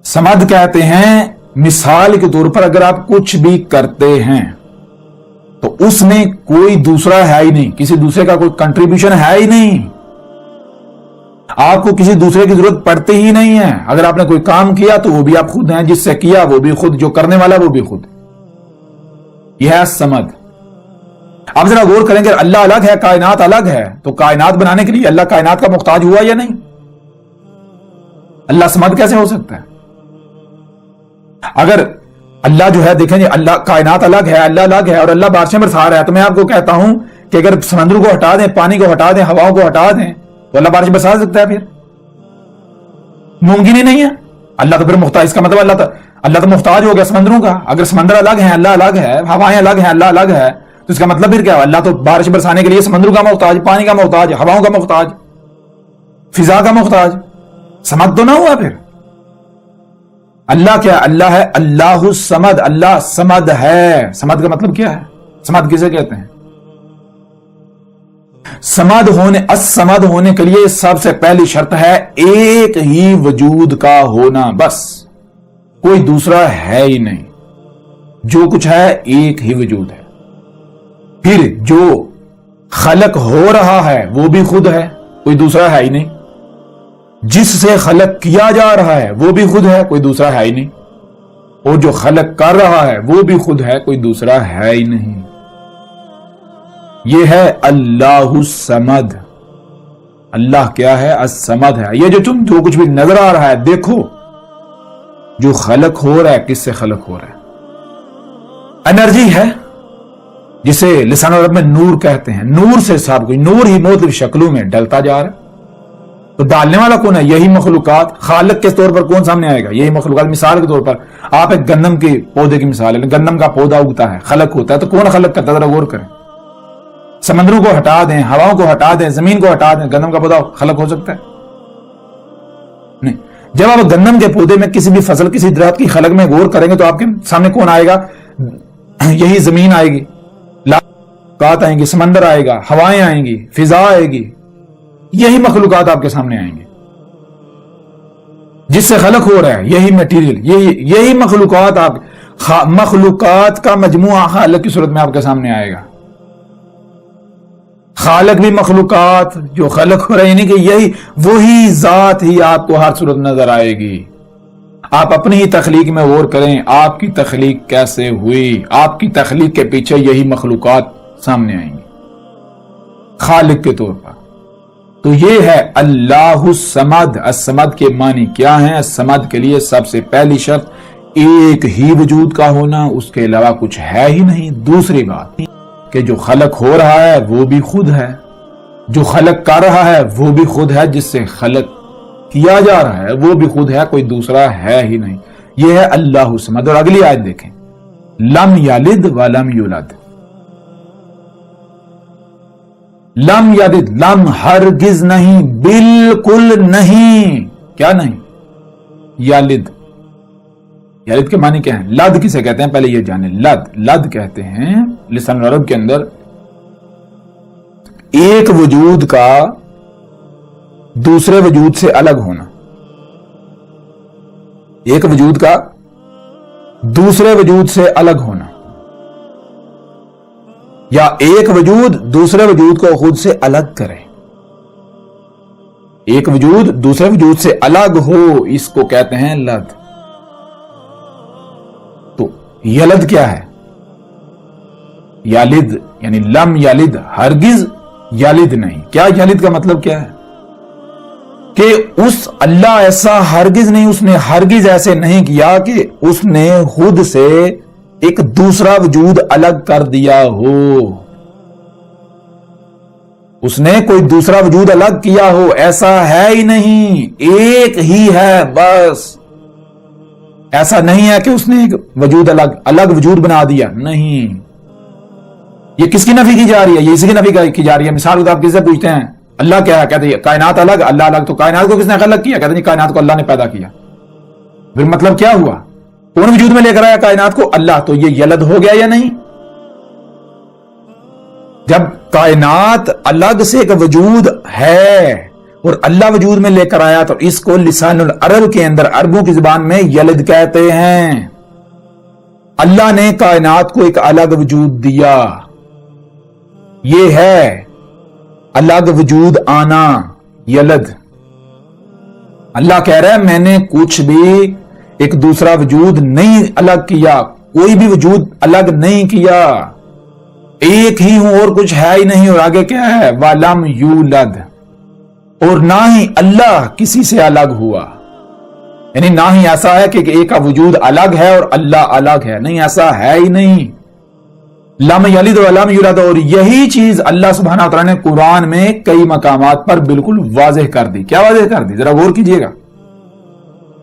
صمد کہتے ہیں مثال کے طور پر اگر آپ کچھ بھی کرتے ہیں تو اس میں کوئی دوسرا ہے ہی نہیں, کسی دوسرے کا کوئی کنٹریبیوشن ہے ہی نہیں, آپ کو کسی دوسرے کی ضرورت پڑتی ہی نہیں ہے. اگر آپ نے کوئی کام کیا تو وہ بھی آپ خود ہیں, جس سے کیا وہ بھی خود, جو کرنے والا وہ بھی خود. یہ ہے الصمد. آپ ذرا غور کریں کہ اللہ الگ ہے کائنات الگ ہے, تو کائنات بنانے کے لیے اللہ کائنات کا محتاج ہوا یا نہیں؟ اللہ صمد کیسے ہو سکتا ہے؟ اگر اللہ جو ہے دیکھیں جی اللہ کائنات الگ ہے, اللہ الگ ہے اور اللہ بارشیں برسا رہا ہے, تو میں آپ کو کہتا ہوں کہ اگر سمندر کو ہٹا دیں, پانی کو ہٹا دیں, ہواؤں کو ہٹا دیں تو اللہ بارش برسا سکتا ہے؟ پھر ممکن ہی نہیں ہے. اللہ تو پھر محتاج, اس کا مطلب اللہ تو محتاج ہو گیا سمندروں کا. اگر سمندر الگ ہے اللہ الگ ہے, ہوائیں الگ ہیں اللہ الگ ہے, تو اس کا مطلب پھر کیا؟ اللہ تو بارش برسانے کے لیے سمندروں کا محتاج, پانی کا محتاج, ہواؤں کا محتاج, فضا کا محتاج. سمد تو نہ ہوا پھر. اللہ کیا؟ اللہ ہے اللہ الصمد, اللہ صمد ہے. صمد کا مطلب کیا ہے؟ صمد کسے کہتے ہیں؟ الصمد ہونے کے لیے سب سے پہلی شرط ہے ایک ہی وجود کا ہونا, بس کوئی دوسرا ہے ہی نہیں, جو کچھ ہے ایک ہی وجود ہے. پھر جو خلق ہو رہا ہے وہ بھی خود ہے, کوئی دوسرا ہے ہی نہیں. جس سے خلق کیا جا رہا ہے وہ بھی خود ہے, کوئی دوسرا ہے ہی نہیں. اور جو خلق کر رہا ہے وہ بھی خود ہے, کوئی دوسرا ہے ہی نہیں. یہ ہے اللہ الصمد. اللہ کیا ہے؟ الصمد ہے. یہ جو کچھ بھی نظر آ رہا ہے دیکھو, جو خلق ہو رہا ہے کس سے خلق ہو رہا ہے؟ انرجی ہے جسے لسان عرب میں نور کہتے ہیں. نور سے سب کچھ, نور ہی مختلف شکلوں میں ڈلتا جا رہا ہے. تو ڈالنے والا کون ہے؟ یہی مخلوقات. خالق کے طور پر کون سامنے آئے گا؟ یہی مخلوقات. مثال کے طور پر آپ ایک گندم کے پودے کی مثال ہے, گندم کا پودا اگتا ہے, خلق ہوتا ہے, تو کون خلق کرتا ہے؟ ذرا غور کریں. سمندروں کو ہٹا دیں, ہواؤں کو ہٹا دیں, زمین کو ہٹا دیں, گندم کا پودا خلق ہو سکتا ہے؟ نہیں. جب آپ گندم کے پودے میں کسی بھی فصل, کسی درخت کی خلق میں غور کریں گے تو آپ کے سامنے کون آئے گا؟ یہی زمین آئے گی, مخلوقات آئیں گی, سمندر آئے گا, ہوائیں آئیں گی, فضا آئے گی, یہی مخلوقات آپ کے سامنے آئیں گے. جس سے خلق ہو رہا ہے یہی میٹیریل, یہی مخلوقات. آپ مخلوقات کا مجموعہ خالق کی صورت میں آپ کے سامنے آئے گا. خالق بھی مخلوقات جو خلق ہو رہے ہیں, یعنی کہ یہی وہی ذات ہی آپ کو ہر صورت نظر آئے گی. آپ اپنی ہی تخلیق میں غور کریں, آپ کی تخلیق کیسے ہوئی. آپ کی تخلیق کے پیچھے یہی مخلوقات سامنے آئیں گی خالق کے طور پر. تو یہ ہے اللہ الصمد. الصمد کے معنی کیا ہیں؟ الصمد کے لیے سب سے پہلی شرط ایک ہی وجود کا ہونا, اس کے علاوہ کچھ ہے ہی نہیں. دوسری بات کہ جو خلق ہو رہا ہے وہ بھی خود ہے, جو خلق کر رہا ہے وہ بھی خود ہے, جس سے خلق کیا جا رہا ہے وہ بھی خود ہے, کوئی دوسرا ہے ہی نہیں. یہ ہے اللہ الصمد. اور اگلی آیت دیکھیں, لم یلد ولم یولد. لم یلد, لم ہرگز نہیں, بالکل نہیں. کیا نہیں؟ یلد. یلد کے معنی کیا ہے؟ لد کسے کہتے ہیں پہلے یہ جانیں. لد کہتے ہیں لسان عرب کے اندر ایک وجود کا دوسرے وجود سے الگ ہونا، ایک وجود کا دوسرے وجود سے الگ ہونا، یا ایک وجود دوسرے وجود کو خود سے الگ کرے، ایک وجود دوسرے وجود سے الگ ہو، اس کو کہتے ہیں لد۔ تو یلد کیا ہے؟ یالد یعنی لم یلد، ہرگز یلد نہیں۔ کیا یلد کا مطلب کیا ہے؟ کہ اس اللہ ایسا ہرگز نہیں، اس نے ہرگز ایسے نہیں کیا کہ اس نے خود سے ایک دوسرا وجود الگ کر دیا ہو، اس نے کوئی دوسرا وجود الگ کیا ہو، ایسا ہے ہی نہیں، ایک ہی ہے بس۔ ایسا نہیں ہے کہ اس نے ایک وجود الگ وجود بنا دیا، نہیں۔ یہ کس کی نفی کی جا رہی ہے؟ یہ اسی کی نفی کی جا رہی ہے۔ مثال آپ کسی سے پوچھتے ہیں اللہ کیا ہے، کہتے ہیں کائنات الگ، اللہ الگ۔ تو کائنات کو کس نے الگ کیا؟ کہتے ہیں کائنات کو اللہ نے پیدا کیا۔ پھر مطلب کیا ہوا؟ کون وجود میں لے کر آیا کائنات کو؟ اللہ۔ تو یہ یلد ہو گیا یا نہیں؟ جب کائنات الگ سے ایک وجود ہے اور اللہ وجود میں لے کر آیا تو اس کو لسان العرب کے اندر، عربوں کی زبان میں یلد کہتے ہیں۔ اللہ نے کائنات کو ایک الگ وجود دیا، یہ ہے الگ وجود آنا، یلد۔ اللہ کہہ رہا ہے میں نے کچھ بھی ایک دوسرا وجود نہیں الگ کیا، کوئی بھی وجود الگ نہیں کیا، ایک ہی ہوں اور کچھ ہے ہی نہیں۔ اور آگے کیا ہے؟ وَلَمْ يُولَدْ، اور نہ ہی اللہ کسی سے الگ ہوا، یعنی نہ ہی ایسا ہے کہ ایک کا وجود الگ ہے اور اللہ الگ ہے، نہیں، ایسا ہے ہی نہیں۔ لم یلد ولم یولد، اور یہی چیز اللہ سبحانہ وتعالی نے قرآن میں کئی مقامات پر بالکل واضح کر دی۔ کیا واضح کر دی؟ ذرا غور کیجئے گا۔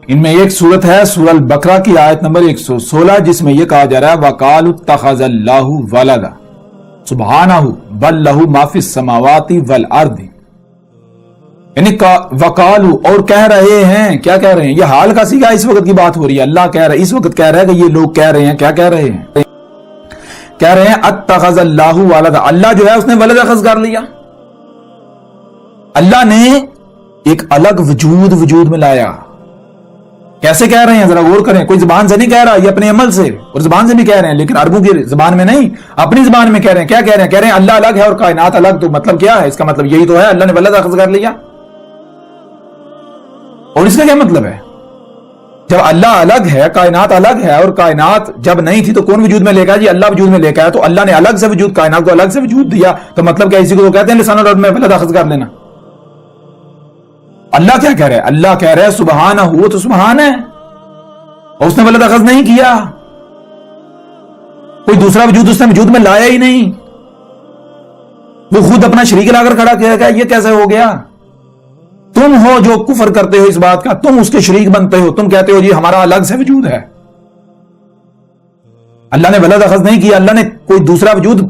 ان میں ایک سورت ہے سورہ البقرہ کی آیت نمبر 116، جس میں یہ کہا جا رہا ہے وَقَالُوا اتَّخَذَ اللَّهُ وَلَدًا سُبْحَانَهُ بَل لَّهُ مَا فِي السَّمَاوَاتِ وَالْأَرْضِ، یعنی وقالو، اور کہہ رہے ہیں۔ کیا کہہ رہے ہیں؟ یہ حال کا سیگا اس وقت کی بات ہو رہی ہے۔ اللہ کہہ رہا ہے، اس وقت کہہ رہا ہے کہ یہ لوگ کہہ رہے ہیں، کیا کہہ رہے ہیں؟ کہہ رہے ہیں اتخذ اللہ ولدا، اللہ جو ہے اس نے ولد اخذ کر لیا۔ اللہ نے ایک الگ وجود میں لایا۔ کیسے کہہ رہے ہیں؟ ذرا غور کریں۔ کوئی زبان سے نہیں کہہ رہا، یہ اپنے عمل سے اور زبان سے بھی کہہ رہے ہیں، لیکن عربوں کی زبان میں نہیں، اپنی زبان میں کہہ رہے ہیں۔ کیا کہہ رہے ہیں؟ کہہ رہے ہیں اللہ الگ ہے اور کائنات الگ۔ تو مطلب کیا ہے اس کا؟ مطلب یہی تو ہے، اللہ نے ولد اخذ کر لیا۔ اور اس کا کیا مطلب ہے؟ جب اللہ الگ ہے، کائنات الگ ہے، اور کائنات جب نہیں تھی تو کون وجود میں لے کے آیا؟ جی اللہ وجود میں لے کے آیا۔ تو اللہ نے الگ سے وجود، کائنات کو الگ سے وجود دیا، تو مطلب کیا؟ اسی کو تو کہتے ہیں لسان العرب میں ولد اخذ کر لینا۔ اللہ کیا کہہ رہے ہیں؟ اللہ کہہ رہے ہیں سبحانہ، وہ تو سبحان ہے، اور اس نے ولد اخذ نہیں کیا، کوئی دوسرا وجود اس نے وجود میں لایا ہی نہیں، وہ خود اپنا شریک لا کر کھڑا کیا گیا۔ یہ کیسے ہو گیا؟ تم ہو جو کفر کرتے ہو اس بات کا، تم اس کے شریک بنتے ہو، تم کہتے ہو جی ہمارا الگ سے وجود ہے۔ اللہ نے ولد اخذ نہیں کیا، اللہ نے کوئی دوسرا وجود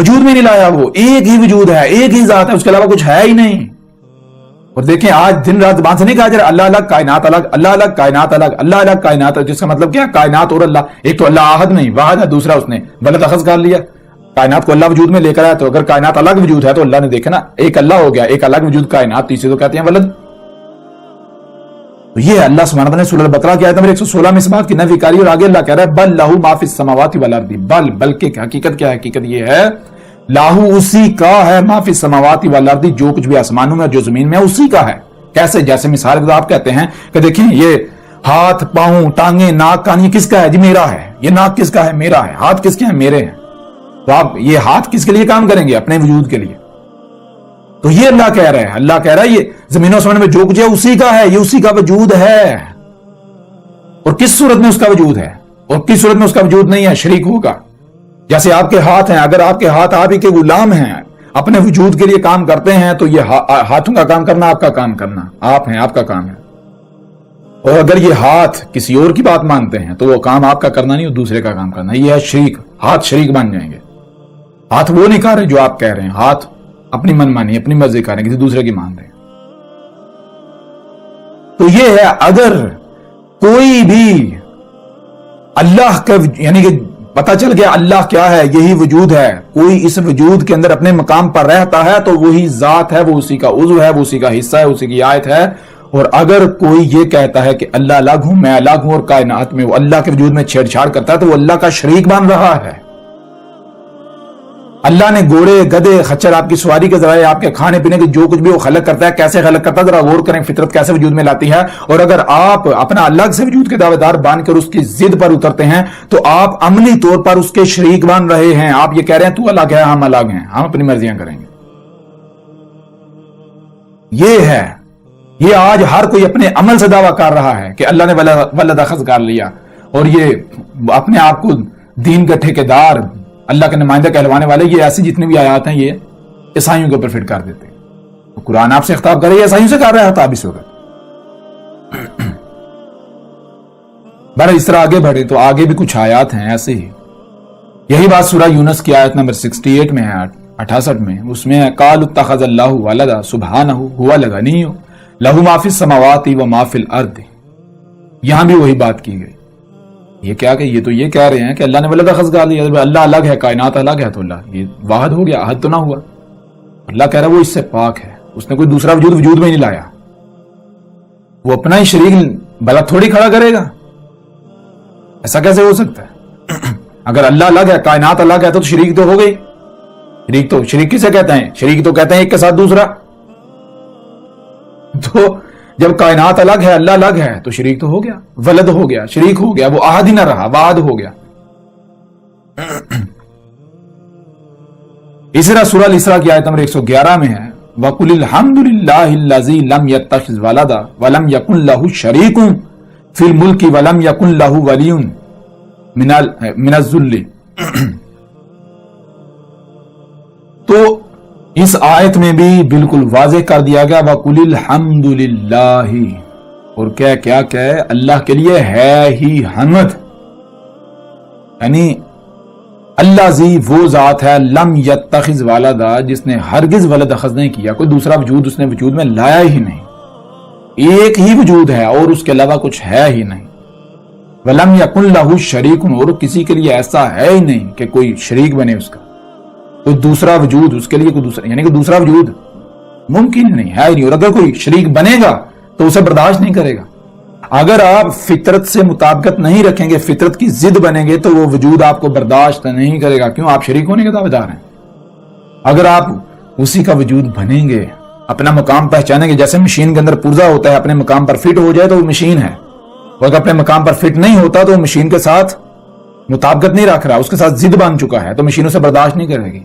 میں نہیں لایا، وہ ایک ہی وجود ہے، ایک ہی ذات ہے، اس کے علاوہ کچھ ہے ہی نہیں۔ اور دیکھیں آج دن رات زبان سے نہیں کہا جا رہا اللہ الگ کائنات الگ، اللہ الگ کائنات الگ، اللہ الگ کائنات الگ، جس کا مطلب کیا؟ کائنات اور اللہ، ایک تو اللہ احد نہیں، واحد ہے، دوسرا اس نے ولد اخذ کر لیا، کائنات کو اللہ وجود میں لے کر آیا۔ تو اگر کائنات الگ وجود ہے تو اللہ نے دیکھا نا، ایک اللہ ہو گیا، ایک الگ وجود کائنات، تیسرے تو کہتے ہیں ولد۔ تو یہ اللہ سبحانہ وتعالی نے سورہ البقرہ کی آیت نمبر 116 میں اس بات کی نفی کری، اور آگے اللہ کہہ رہا ہے بل لہو ما فی السماوات والارض، بلکہ حقیقت کیا ہے؟ حقیقت یہ ہے لاہو، اسی کا ہے، ما فی السماوات والارض، جو کچھ بھی آسمانوں میں اور جو زمین میں اسی کا ہے۔ کیسے؟ جیسے مثال کے طور آپ کہتے ہیں کہ دیکھیں یہ ہاتھ، پاؤں، ٹانگیں، ناک، کان، یہ کس کا ہے؟ جی میرا ہے۔ یہ ناک کس کا ہے؟ میرا ہے۔ ہاتھ کس کے ہیں؟ میرے ہیں۔ تو آپ یہ ہاتھ کس کے لیے کام کریں گے؟ اپنے وجود کے لیے۔ تو یہ اللہ کہہ رہا ہے، اللہ کہہ رہا ہے یہ زمین و آسمان میں جو کچھ ہے اسی کا ہے، یہ اسی کا وجود ہے۔ اور کس صورت میں اس کا وجود ہے اور کس صورت میں اس کا وجود نہیں ہے؟ شریک ہوگا۔ جیسے آپ کے ہاتھ ہیں، اگر آپ کے ہاتھ آپ ہی کے غلام ہیں، اپنے وجود کے لیے کام کرتے ہیں، تو یہ ہاتھوں کا کام کرنا آپ کا کام کرنا، آپ ہیں، آپ کا کام ہے۔ اور اگر یہ ہاتھ کسی اور کی بات مانتے ہیں تو وہ کام آپ کا کرنا نہیں، وہ دوسرے کا کام کرنا، یہ ہے شریک۔ ہاتھ شریک بن جائیں گے۔ ہاتھ وہ نہیں کر رہے جو آپ کہہ رہے ہیں، ہاتھ اپنی من مانی، اپنی مرضی کر رہے ہیں، کسی دوسرے کی مان رہے ہیں۔ تو یہ ہے اگر کوئی بھی اللہ کا یعنی کہ پتہ چل گیا اللہ کیا ہے، یہی وجود ہے. کوئی اس وجود کے اندر اپنے مقام پر رہتا ہے تو وہی ذات ہے، وہ اسی کا عضو ہے، وہ اسی کا حصہ ہے، اسی کی آیت ہے. اور اگر کوئی یہ کہتا ہے کہ اللہ الگ ہوں، میں الگ ہوں، اور کائنات میں وہ اللہ کے وجود میں چھیڑ چھاڑ کرتا ہے تو وہ اللہ کا شریک بن رہا ہے. اللہ نے گھوڑے، گدھے، خچر آپ کی سواری کے ذرائع، آپ کے کھانے پینے کے جو کچھ بھی وہ خلق کرتا ہے، کیسے خلق کرتا ہے ذرا غور کریں، فطرت کیسے وجود میں لاتی ہے. اور اگر آپ اپنا الگ سے وجود کے دعوے دار بن کر اس کی ضد پر اترتے ہیں تو آپ عملی طور پر اس کے شریک بن رہے ہیں. آپ یہ کہہ رہے ہیں تو الگ ہے، ہم الگ ہیں، ہم اپنی مرضیاں کریں گے. یہ ہے، یہ آج ہر کوئی اپنے عمل سے دعویٰ کر رہا ہے کہ اللہ نے ولد اخذ کر لیا، اور یہ اپنے آپ کو دین کے ٹھیکیدار، اللہ کے نمائندہ کہلوانے والے. یہ ایسی جتنی بھی آیات ہیں یہ عیسائیوں کے اوپر فٹ کر دیتے ہیں. قرآن آپ سے خطاب کر رہے ہیں، عیسائیوں سے کر رہا ہے خطاب اس وقت. بہرحال اس طرح آگے بڑھے تو آگے بھی کچھ آیات ہیں ایسے ہی. یہی بات سورہ یونس کی آیت نمبر 68 میں ہے، 68 میں. اس میں قالوا اتخذ اللہ ولدا سبحانہ هو الغنی لہ ما فی السماوات و ما فی الارض. یہاں بھی وہی بات کی گئی. یہ کیا کہ یہ تو یہ کہہ رہے ہیں کہ اللہ نے ولد اخذ کر لیا، اللہ الگ ہے، کائنات الگ ہے، تو اللہ یہ واحد ہو گیا، احد تو نہ ہوا. اللہ کہہ رہا ہے وہ اس سے پاک ہے، اس نے کوئی دوسرا وجود میں نہیں لایا. وہ اپنا ہی شریک بلا تھوڑی کھڑا کرے گا، ایسا کیسے ہو سکتا ہے؟ اگر اللہ الگ ہے، کائنات الگ ہے تو شریک تو ہو گئی. شریک کسے کہتے ہیں؟ شریک تو کہتے ہیں ایک کے ساتھ دوسرا. تو جب کائنات الگ ہے، اللہ الگ ہے تو شریک تو ہو گیا، ولد ہو گیا، شریک ہو گیا، وہ احد ہی نہ رہا، واحد ہو گیا. اسی طرح سورہ الاسراء کی آیت نمبر 111 میں ہے وَقُلِ الْحَمْدُ لِلَّهِ الَّذِي لَمْ يَتَّخِذْ وَلَدًا وَلَمْ يَكُنْ لَهُ شَرِيكٌ فِي الْمُلْكِ وَلَمْ يَكُنْ لَهُ وَلِيٌّ مِنَ الذُّلِّ. تو اس آیت میں بھی بالکل واضح کر دیا گیا وَقُلِ الْحَمْدُ لِلَّهِ، اور کیا کہ اللہ کے لیے ہے ہی حمد. یعنی اللہ زی وہ ذات ہے لم یتخذ ولدا، جس نے ہرگز ولد اخذ نہیں کیا، کوئی دوسرا وجود اس نے وجود میں لایا ہی نہیں. ایک ہی وجود ہے اور اس کے علاوہ کچھ ہے ہی نہیں. ولم یکن لہ شریک، اور کسی کے لیے ایسا ہے ہی نہیں کہ کوئی شریک بنے اس کا، کوئی دوسرا وجود اس کے لیے، کوئی دوسرا یعنی کہ دوسرا وجود ممکن نہیں ہے ہی نہیں. اور اگر کوئی شریک بنے گا تو اسے برداشت نہیں کرے گا. اگر آپ فطرت سے مطابقت نہیں رکھیں گے، فطرت کی ضد بنیں گے تو وہ وجود آپ کو برداشت نہیں کرے گا. کیوں؟ آپ شریک ہونے کے دعوے دار ہیں. اگر آپ اسی کا وجود بنیں گے، اپنا مقام پہچانیں گے، جیسے مشین کے اندر پرزہ ہوتا ہے، اپنے مقام پر فٹ ہو جائے تو وہ مشین ہے، اور اگر اپنے مقام پر فٹ نہیں ہوتا تو وہ مشین کے ساتھ مطابقت نہیں رکھ رہا، اس کے ساتھ ضد بن چکا ہے، تو مشین اسے برداشت نہیں کرے گی.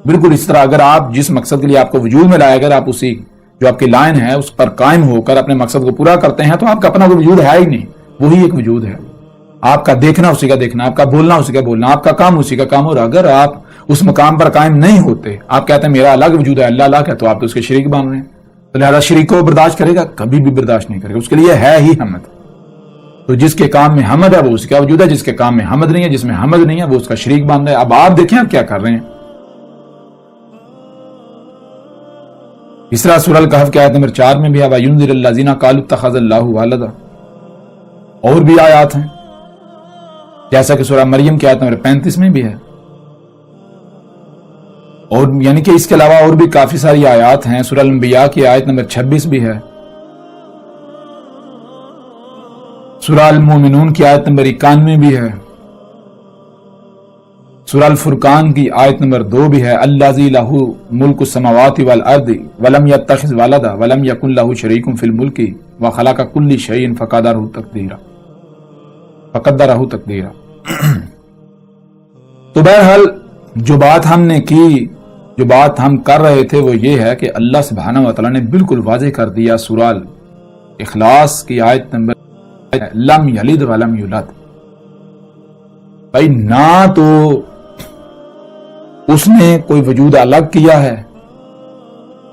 بالکل اس طرح اگر آپ جس مقصد کے لیے آپ کو وجود میں لائے، اگر آپ اسی جو آپ کی لائن ہے اس پر قائم ہو کر اپنے مقصد کو پورا کرتے ہیں تو آپ کا اپنا کوئی وجود ہے ہی نہیں، وہی ایک وجود ہے. آپ کا دیکھنا اسی کا دیکھنا، آپ کا بولنا اسی کا بولنا، آپ کا کام اسی کا کام. اور اگر آپ اس مقام پر قائم نہیں ہوتے، آپ کہتے ہیں میرا الگ وجود ہے، اللہ الگ ہے، تو آپ تو اس کے شریک بن رہے ہیں. تو لہذا شریک کو برداشت کرے گا؟ کبھی بھی برداشت نہیں کرے گا. اس کے لیے ہے ہی حمد. تو جس کے کام میں حمد ہے وہ اس کا وجود ہے، جس کے کام میں حمد نہیں ہے، جس میں حمد نہیں ہے وہ اس کا شریک بن رہا ہے. اب آپ دیکھیں آپ کیا کر رہے ہیں. اس طرح سورہ الکہف کی آیت نمبر 4 میں بھی ہے وَيُنذِرَ الَّذِينَ قَالُوا اتَّخَذَ اللَّهُ وَلَدًا. اور بھی آیات ہیں جیسا کہ سورہ مریم کی آیت نمبر 35 میں بھی ہے. اور یعنی کہ اس کے علاوہ اور بھی کافی ساری آیات ہیں. سورہ الانبیاء کی آیت نمبر 26 بھی ہے. سورہ المومنون کی آیت نمبر 91 بھی ہے. سورہ الفرقان کی آیت نمبر 2 بھی ہے الذی لہ ملک السماوات والارض ولم یتخذ ولدا ولم یکن لہ شریک فی الملک وخلق کل شیء فقدرہ تقدیرا. تو بہرحال جو بات ہم نے کی، جو بات ہم کر رہے تھے وہ یہ ہے کہ اللہ سبحانہ وتعالی نے بالکل واضح کر دیا سورہ اخلاص کی آیت نمبر لم یلد ولم یولد. بھائی نہ تو اس نے کوئی وجود الگ کیا ہے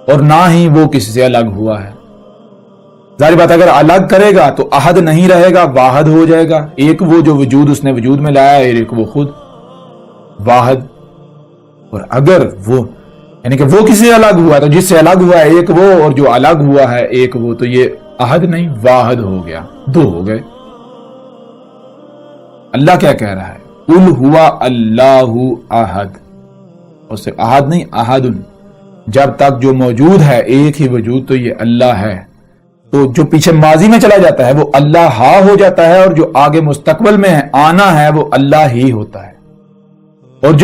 اور نہ ہی وہ کسی سے الگ ہوا ہے. ظاہر بات اگر الگ کرے گا تو احد نہیں رہے گا، واحد ہو جائے گا. ایک وہ جو وجود اس نے وجود میں لایا ہے، ایک وہ خود واحد. اور اگر وہ یعنی کہ وہ کسی سے الگ ہوا تو جس سے الگ ہوا ہے ایک وہ، اور جو الگ ہوا ہے ایک وہ، تو یہ احد نہیں واحد ہو گیا، دو ہو گئے. اللہ کیا کہہ رہا ہے؟ قل ہوا اللہ احد، اور صرف احد نہیں، احد، جب تک جو موجود ہے ایک ہی وجود تو یہ اللہ ہے، تو جو پیچھے ماضی میں چلا جاتا ہے وہ اللہ ہا ہو جاتا ہے، اور جو آگے مستقبل میں آنا ہے وہ اللہ ہی ہوتا ہے، اور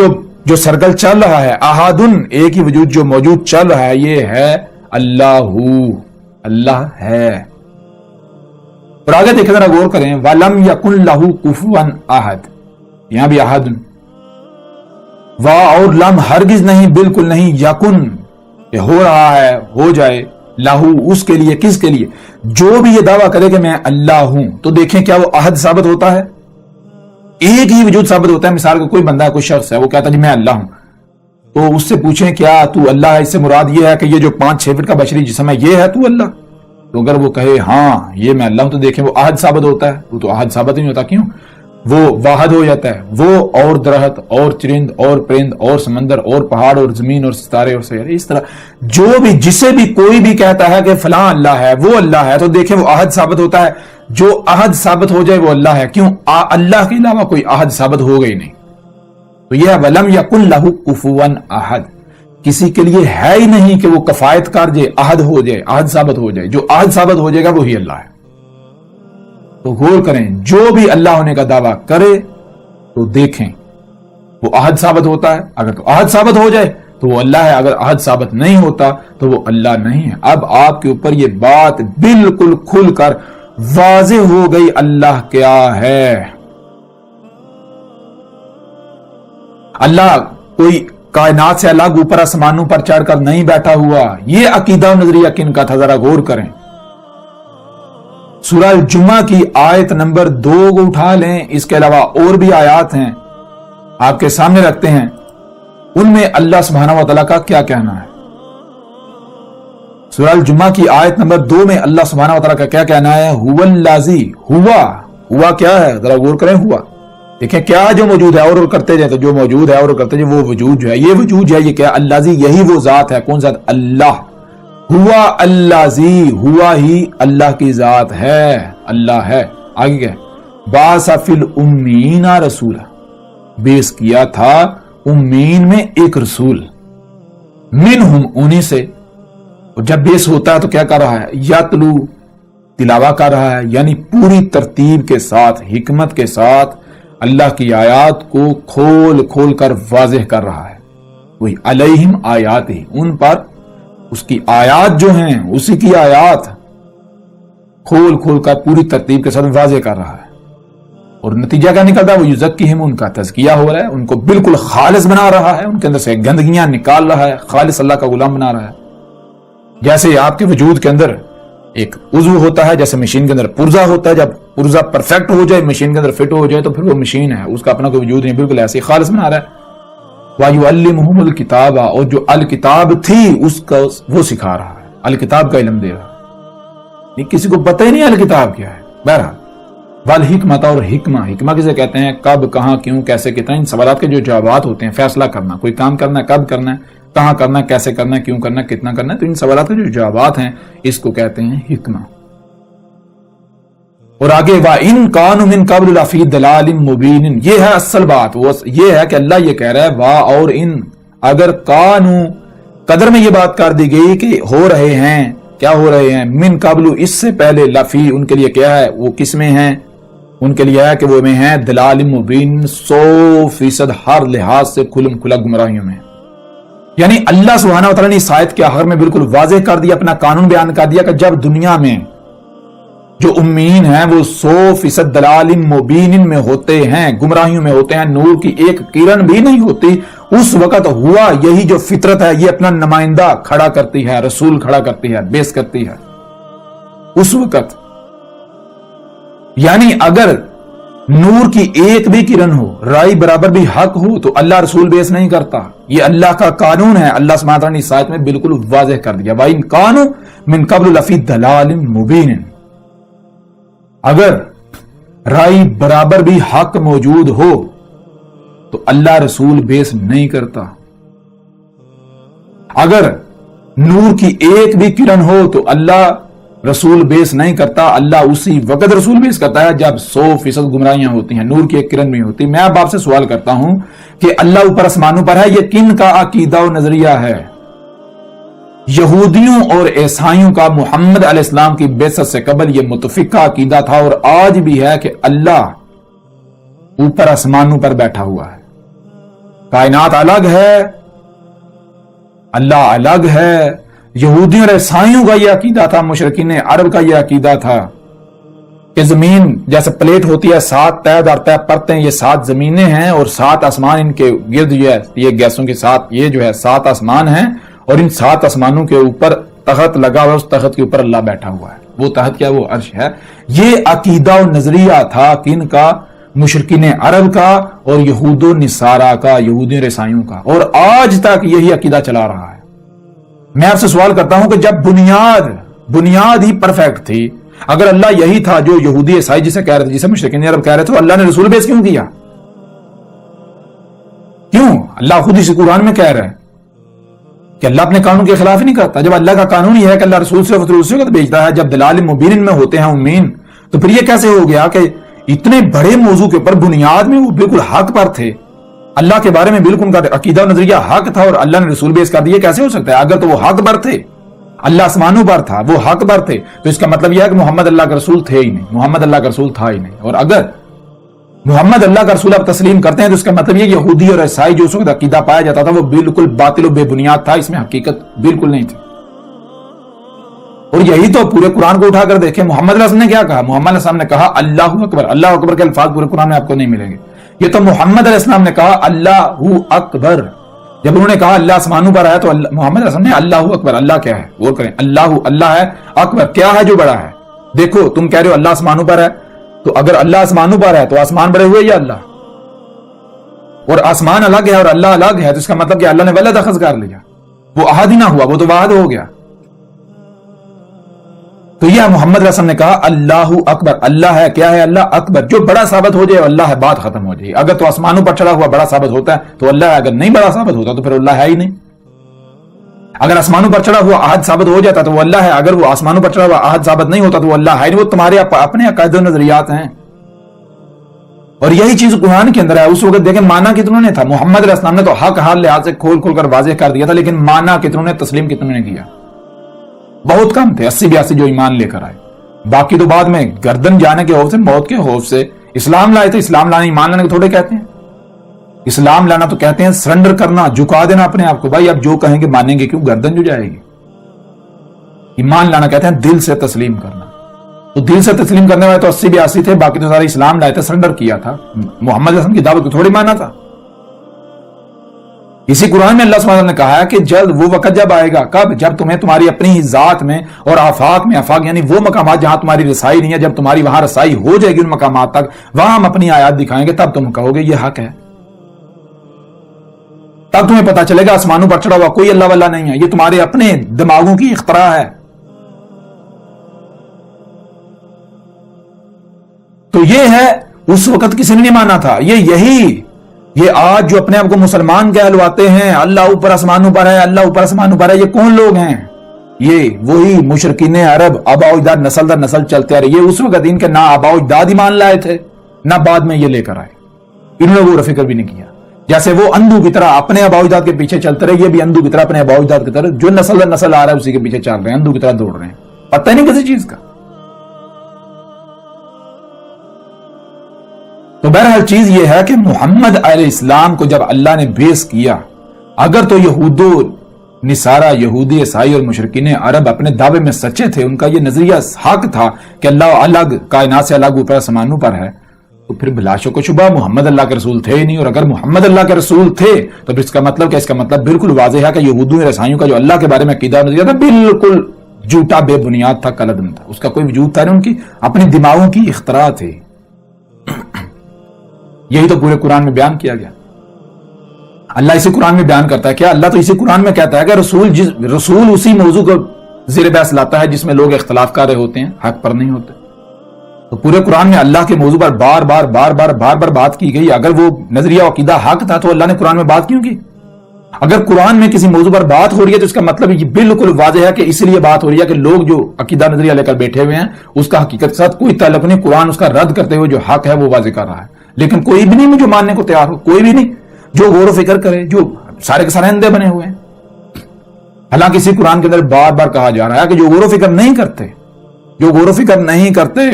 جو سرکل چل رہا ہے احدن، ایک ہی وجود جو موجود چل رہا ہے یہ ہے اللہ، اللہ ہے۔ اور آگے دیکھیں ذرا غور کریں، وَلَمْ يَكُنْ لَهُ كُفُوًا أَحَدٌ، یہاں بھی احد، وا اور لم ہرگز نہیں، بالکل نہیں، یکن یہ ہو رہا ہے، ہو جائے، لہو اس کے لیے، کس کے لیے؟ جو بھی یہ دعویٰ کرے کہ میں اللہ ہوں، تو دیکھیں کیا وہ احد ثابت ہوتا ہے؟ ایک ہی وجود ثابت ہوتا ہے۔ مثال کا کوئی بندہ ہے، کوئی شخص ہے، وہ کہتا ہے جی میں اللہ ہوں، تو اس سے پوچھیں کیا تو اللہ ہے؟ اس سے مراد یہ ہے کہ یہ جو 5-6 فٹ کا بشری جسم ہے یہ ہے تو اللہ؟ تو اگر وہ کہے ہاں یہ میں اللہ ہوں، تو دیکھیں وہ احد ثابت ہوتا ہے؟ وہ تو احد ثابت نہیں ہوتا، کیوں؟ وہ واحد ہو جاتا ہے، وہ اور درخت اور چرند اور پرند اور سمندر اور پہاڑ اور زمین اور ستارے اور سیارے، اس طرح جو بھی جسے بھی کوئی بھی کہتا ہے کہ فلاں اللہ ہے، وہ اللہ ہے، تو دیکھیں وہ احد ثابت ہوتا ہے۔ جو احد ثابت ہو جائے وہ اللہ ہے، کیوں؟ اللہ کے علاوہ کوئی احد ثابت ہو گئی نہیں۔ تو یہ وَلَمْ يَكُنْ لَهُ كُفُوًا أَحَدٌ، کسی کے لیے ہے ہی نہیں کہ وہ کفایت کر جائے، احد ہو جائے، احد ثابت ہو جائے۔ جو احد ثابت ہو جائے گا وہی اللہ ہے۔ تو غور کریں، جو بھی اللہ ہونے کا دعویٰ کرے تو دیکھیں وہ احد ثابت ہوتا ہے، اگر تو احد ثابت ہو جائے تو وہ اللہ ہے، اگر احد ثابت نہیں ہوتا تو وہ اللہ نہیں ہے۔ اب آپ کے اوپر یہ بات بالکل کھل کر واضح ہو گئی، اللہ کیا ہے۔ اللہ کوئی کائنات سے الگ اوپر آسمانوں پر چڑھ کر نہیں بیٹھا ہوا۔ یہ عقیدہ نظریہ کن کا تھا؟ ذرا غور کریں، سورہ الجمعہ کی آیت نمبر 2 کو اٹھا لیں، اس کے علاوہ اور بھی آیات ہیں آپ کے سامنے رکھتے ہیں، ان میں اللہ سبحانہ و تعالیٰ کا کیا کہنا ہے۔ سورہ الجمعہ کی آیت نمبر 2 میں اللہ سبحانہ و تعالیٰ کا کیا کہنا ہے؟ هو الذی، ہوا کیا ہے؟ ذرا غور کریں، ہوا دیکھیں کیا جو موجود ہے، اور کرتے جائیں تو جو موجود ہے اور کرتے جائیں، وہ وجود جو ہے، یہ وجود جو ہے یہ کیا؟ الذی، یہی وہ ذات ہے، کون ذات؟ اللہ۔ ہوا الذی، ہوا ہی اللہ کی ذات ہے، اللہ ہے۔ آگے کیا؟ بعث فی الامین رسولا، بیس کیا تھا امین میں ایک رسول، منہم، انہی سے۔ اور جب بیس ہوتا ہے تو کیا کر رہا ہے؟ یتلو، تلاوہ کر رہا ہے، یعنی پوری ترتیب کے ساتھ، حکمت کے ساتھ اللہ کی آیات کو کھول کھول کر واضح کر رہا ہے۔ وہی علیہم آیات ہی، ان پر اس کی آیات جو ہیں، اسی کی آیات کھول کھول کر پوری ترتیب کے ساتھ واضح کر رہا ہے۔ اور نتیجہ کیا نکلتا ہے؟ وہ یزکیہم، ان کا تزکیہ ہو رہا ہے، ان کو بالکل خالص بنا رہا ہے، ان کے اندر سے گندگیاں نکال رہا ہے، خالص اللہ کا غلام بنا رہا ہے۔ جیسے آپ کے وجود کے اندر ایک عضو ہوتا ہے، جیسے مشین کے اندر پرزا ہوتا ہے، جب پرزا پرفیکٹ ہو جائے، مشین کے اندر فٹ ہو جائے تو پھر وہ مشین ہے، اس کا اپنا کوئی وجود نہیں، بالکل ایسے ہی خالص بنا رہا ہے۔ وَيُعَلِّمُهُمُ الْكِتَابَ، اور جو الکتاب تھی اس کا وہ سکھا رہا ہے، الکتاب کا علم دے رہا ہے۔ کسی کو پتہ ہی نہیں الکتاب کیا ہے۔ بہرحال والحکمت، اور حکمہ کسے کہتے ہیں؟ کب، کہاں، کیوں، کیسے، کتنا، ان سوالات کے جو جوابات ہوتے ہیں، فیصلہ کرنا، کوئی کام کرنا ہے کب کرنا ہے، کہاں کرنا ہے، کیسے کرنا ہے، کیوں کرنا ہے، کتنا کرنا ہے، تو ان سوالات کے جو جوابات ہیں اس کو کہتے ہیں حکمہ۔ اور آگے وَإِن كَانُوا مِن قَبْلُ لَفِي ضَلَالٍ مُبِينٍ، یہ ہے اصل بات، وہ یہ ہے کہ اللہ یہ کہہ رہا ہے وا اور ان، اگر کانو قدر میں یہ بات کر دی گئی کہ ہو رہے ہیں، کیا ہو رہے ہیں؟ من قبل، اس سے پہلے، لفی، ان کے لیے کیا ہے؟ وہ کس میں ہیں؟ ان کے لیے ہے کہ وہ میں ہیں ضلال مبین، 100% ہر لحاظ سے کھلم کھلا گمراہیوں میں۔ یعنی اللہ سبحانہ و تعالیٰ نے اس آیت کے آخر میں بالکل واضح کر دیا، اپنا قانون بیان کر دیا کہ جب دنیا میں جو امیین ہیں وہ 100% ضلال مبین میں ہوتے ہیں، گمراہیوں میں ہوتے ہیں، نور کی ایک کرن بھی نہیں ہوتی، اس وقت ہوا یہی جو فطرت ہے یہ اپنا نمائندہ کھڑا کرتی ہے، رسول کھڑا کرتی ہے، بیس کرتی ہے اس وقت۔ یعنی اگر نور کی ایک بھی کرن ہو، رائی برابر بھی حق ہو، تو اللہ رسول بیس نہیں کرتا، یہ اللہ کا قانون ہے۔ اللہ سبحانہ وتعالیٰ نے اس آیت میں بالکل واضح کر دیا وَإِن كَانُوا مِن قَبْلُ لَفِي ضَلَالٍ مُبِينٍ، اگر رائی برابر بھی حق موجود ہو تو اللہ رسول بیس نہیں کرتا، اگر نور کی ایک بھی کرن ہو تو اللہ رسول بیس نہیں کرتا، اللہ اسی وقت رسول بیس کرتا ہے جب 100% گمراہیاں ہوتی ہیں، نور کی ایک کرن بھی ہوتی۔ میں اب آپ سے سوال کرتا ہوں کہ اللہ اوپر آسمانوں پر ہے، یہ کن کا عقیدہ و نظریہ ہے؟ یہودیوں اور عیسائیوں کا محمد علیہ السلام کی بعثت سے قبل یہ متفقہ عقیدہ تھا، اور آج بھی ہے کہ اللہ اوپر آسمانوں پر بیٹھا ہوا ہے۔ کائنات الگ ہے، اللہ الگ ہے۔ یہودیوں اور عیسائیوں کا یہ عقیدہ تھا، مشرکین عرب کا یہ عقیدہ تھا کہ زمین جیسے پلیٹ ہوتی ہے، 7 تہ در تہ پرتیں، یہ 7 زمینیں ہیں اور 7 آسمان ان کے گرد جو ہے یہ گیسوں کے ساتھ یہ جو ہے 7 آسمان ہیں، اور ان 7 آسمانوں کے اوپر تخت لگا ہوا، اس تخت کے اوپر اللہ بیٹھا ہوا ہے۔ وہ تخت کیا؟ وہ عرش ہے۔ یہ عقیدہ و نظریہ تھا کن کا؟ مشرکین عرب کا اور یہود و نصارہ کا، یہودیوں اور عیسائیوں کا، اور آج تک یہی عقیدہ چلا رہا ہے۔ میں آپ سے سوال کرتا ہوں کہ جب بنیاد ہی پرفیکٹ تھی، اگر اللہ یہی تھا جو یہودی عیسائی جسے کہہ رہے تھے، جسے مشرکین عرب کہہ رہے تھے، تو اللہ نے رسول بیس کیوں کیا؟ کیوں؟ اللہ خود اسی قرآن میں کہہ رہے ہیں کہ اللہ اپنے قانون کے خلاف ہی نہیں کرتا۔ جب اللہ کا قانون یہ ہے کہ اللہ رسول سے اسی وقت بھیجتا ہے جب دلال مبین میں ہوتے ہیں امین، تو پھر یہ کیسے ہو گیا کہ اتنے بڑے موضوع کے اوپر بنیاد میں وہ بالکل حق پر تھے، اللہ کے بارے میں بالکل ان کا عقیدہ و نظریہ حق تھا، اور اللہ نے رسول بیس کر دیا؟ کیسے ہو سکتا ہے؟ اگر تو وہ حق پر تھے، اللہ آسمانوں پر تھا، وہ حق پر تھے، تو اس کا مطلب یہ ہے کہ محمد اللہ کا رسول تھے ہی نہیں، محمد اللہ کا رسول تھا ہی نہیں۔ اور اگر محمد اللہ کا رسول آپ تسلیم کرتے ہیں تو اس کا مطلب یہ یہودی اور عیسائی جو اس وقت عقیدہ پایا جاتا تھا وہ بالکل باطل و بے بنیاد تھا، اس میں حقیقت بالکل نہیں تھی۔ اور یہی تو پورے قرآن کو اٹھا کر دیکھیں، محمد علیہ السلام نے کیا کہا؟ محمد علیہ السلام نے کہا اللہ اکبر۔ اللہ اکبر کے الفاظ پورے قرآن میں آپ کو نہیں ملیں گے۔ یہ تو محمد علیہ السلام نے کہا اللہ اکبر۔ جب انہوں نے کہا اللہ آسمانوں پر آیا تو محمد علیہ السلام نے اللہ اکبر۔ اللہ کیا ہے؟ غور کریں، اللہ ہے، اکبر کیا ہے جو بڑا ہے؟ دیکھو تم کہہ رہے ہو اللہ آسمانوں پر ہے، تو اگر اللہ آسمانوں پر ہے تو آسمان بڑے ہوئے یا اللہ؟ اور آسمان الگ ہے اور اللہ الگ ہے، تو اس کا مطلب کہ اللہ نے ولد اخذ کر لیا، وہ احد ہی نہ ہوا، وہ تو واحد ہو گیا۔ تو یہ محمد علیہ السلام نے کہا اللہ اکبر۔ اللہ ہے، کیا ہے؟ اللہ اکبر، جو بڑا ثابت ہو جائے اللہ ہے، بات ختم ہو جائے۔ اگر تو آسمانوں پر چڑھا ہوا بڑا ثابت ہوتا ہے تو اللہ ہے، اگر نہیں بڑا ثابت ہوتا تو پھر اللہ ہے ہی نہیں۔ اگر آسمانوں پر چڑھا ہوا احد ثابت ہو جاتا تو وہ اللہ ہے، اگر وہ آسمانوں پر چڑھا ہوا احد ثابت نہیں ہوتا تو وہ اللہ ہے نہیں۔ وہ تمہارے اپنے عقائد و نظریات ہیں، اور یہی چیز قرآن کے اندر ہے۔ اس وقت دیکھیں مانا کتنوں نے تھا، محمد علیہ السلام نے تو حق حال لحاظ سے کھول کھول کر واضح کر دیا تھا، لیکن مانا کتنوں نے، تسلیم کتنوں نے کیا؟ بہت کم تھے، 80-82 جو ایمان لے کر آئے۔ باقی تو بعد میں گردن جانے کے خوف سے، موت کے خوف سے اسلام لائے تھے۔ اسلام لانا ایمان لانے کو تھوڑے کہتے ہیں، اسلام لانا تو کہتے ہیں سرنڈر کرنا، جھکا دینا اپنے آپ کو۔ بھائی اب جو کہیں گے مانیں گے کیوں؟ گردن جو جائے گی۔ ایمان لانا کہتے ہیں دل سے تسلیم کرنا، تو دل سے تسلیم کرنے والے تو 80-82 تھے، باقی تو سارے اسلام لائے تھے، سرنڈر کیا تھا۔ محمد علیہ السلام کی دعوت کو تھوڑی مانا تھا۔ اسی قرآن میں اللہ سبحانہ وتعالیٰ نے کہا ہے کہ جلد وہ وقت جب آئے گا، کب؟ جب تمہیں تمہاری اپنی ذات میں اور آفاق میں، آفاق یعنی وہ مقامات جہاں تمہاری رسائی نہیں ہے، جب تمہاری وہاں رسائی ہو جائے گی ان مقامات تک، وہاں ہم اپنی آیات دکھائیں گے، تب تم کہو گے یہ حق ہے۔ تب تمہیں پتا چلے گا آسمانوں پر چڑھا ہوا کوئی اللہ والا نہیں ہے، یہ تمہارے اپنے دماغوں کی اختراع ہے۔ تو یہ ہے اس وقت کسی نے نہیں مانا تھا۔ یہ آج جو اپنے آپ کو مسلمان کہلواتے ہیں، اللہ اوپر آسمانوں پر ہے، اللہ اوپر آسمانوں پر ہے، یہ کون لوگ ہیں؟ یہ وہی مشرکین عرب، آبا و اجداد نسل در نسل چلتے آ رہے۔ یہ اس وقت ان کے نہ آبا و اجداد ایمان لائے تھے، نہ بعد میں یہ لے کر آئے، انہوں نے وہ فکر بھی نہیں کیا۔ جیسے وہ اندھو کی طرح اپنے آبا و اجداد کے پیچھے چلتے رہے، یہ بھی اندھو کی طرح اپنے آبا و اجداد کی طرح جو نسل در نسل آ رہا ہے اسی کے پیچھے چل رہے ہیں، اندھو کی طرح دوڑ رہے ہیں، پتہ نہیں کسی چیز کا۔ تو بہرحال چیز یہ ہے کہ محمد علیہ السلام کو جب اللہ نے بیس کیا، اگر تو یہود و نصارہ، یہودی عیسائی اور مشرکین عرب اپنے دعوے میں سچے تھے، ان کا یہ نظریہ حق تھا کہ اللہ الگ کائنات سے الگ اوپر آسمانوں پر ہے، تو پھر بلا شک و شبہ محمد اللہ کے رسول تھے ہی نہیں۔ اور اگر محمد اللہ کے رسول تھے تو پھر اس کا مطلب کیا؟ اس کا مطلب بالکل واضح ہے کہ یہودیوں اور عیسائیوں کا جو اللہ کے بارے میں عقیدہ نظریہ تھا بالکل جھوٹا، بے بنیاد تھا، کلدم تھا، اس کا کوئی وجود تھا نہیں، ان کی اپنی دماغوں کی اختراع تھی۔ یہی تو پورے قرآن میں بیان کیا گیا۔ اللہ اسی قرآن میں بیان کرتا ہے کیا؟ اللہ تو اسی قرآن میں کہتا ہے کہ رسول اسی موضوع کو زیر بحث لاتا ہے جس میں لوگ اختلاف کر رہے ہوتے ہیں، حق پر نہیں ہوتے۔ تو پورے قرآن میں اللہ کے موضوع پر بار بار بات کی گئی۔ اگر وہ نظریہ عقیدہ حق تھا تو اللہ نے قرآن میں بات کیوں کی؟ اگر قرآن میں کسی موضوع پر بات ہو رہی ہے تو اس کا مطلب یہ بالکل واضح ہے کہ اس لیے بات ہو رہی ہے کہ لوگ جو عقیدہ نظریہ لے کر بیٹھے ہوئے ہیں اس کا حقیقت کے ساتھ کوئی تعلق نہیں، قرآن اس کا رد کرتے ہوئے جو حق ہے وہ واضح کر رہا ہے، لیکن کوئی بھی نہیں جو ماننے کو تیار ہو، کوئی بھی نہیں جو غور و فکر کرے، جو سارے کے سارے اندھے بنے ہوئے ہیں۔ حالانکہ اسی قرآن کے اندر بار بار کہا جا رہا ہے کہ جو غور و فکر نہیں کرتے، جو غور و فکر نہیں کرتے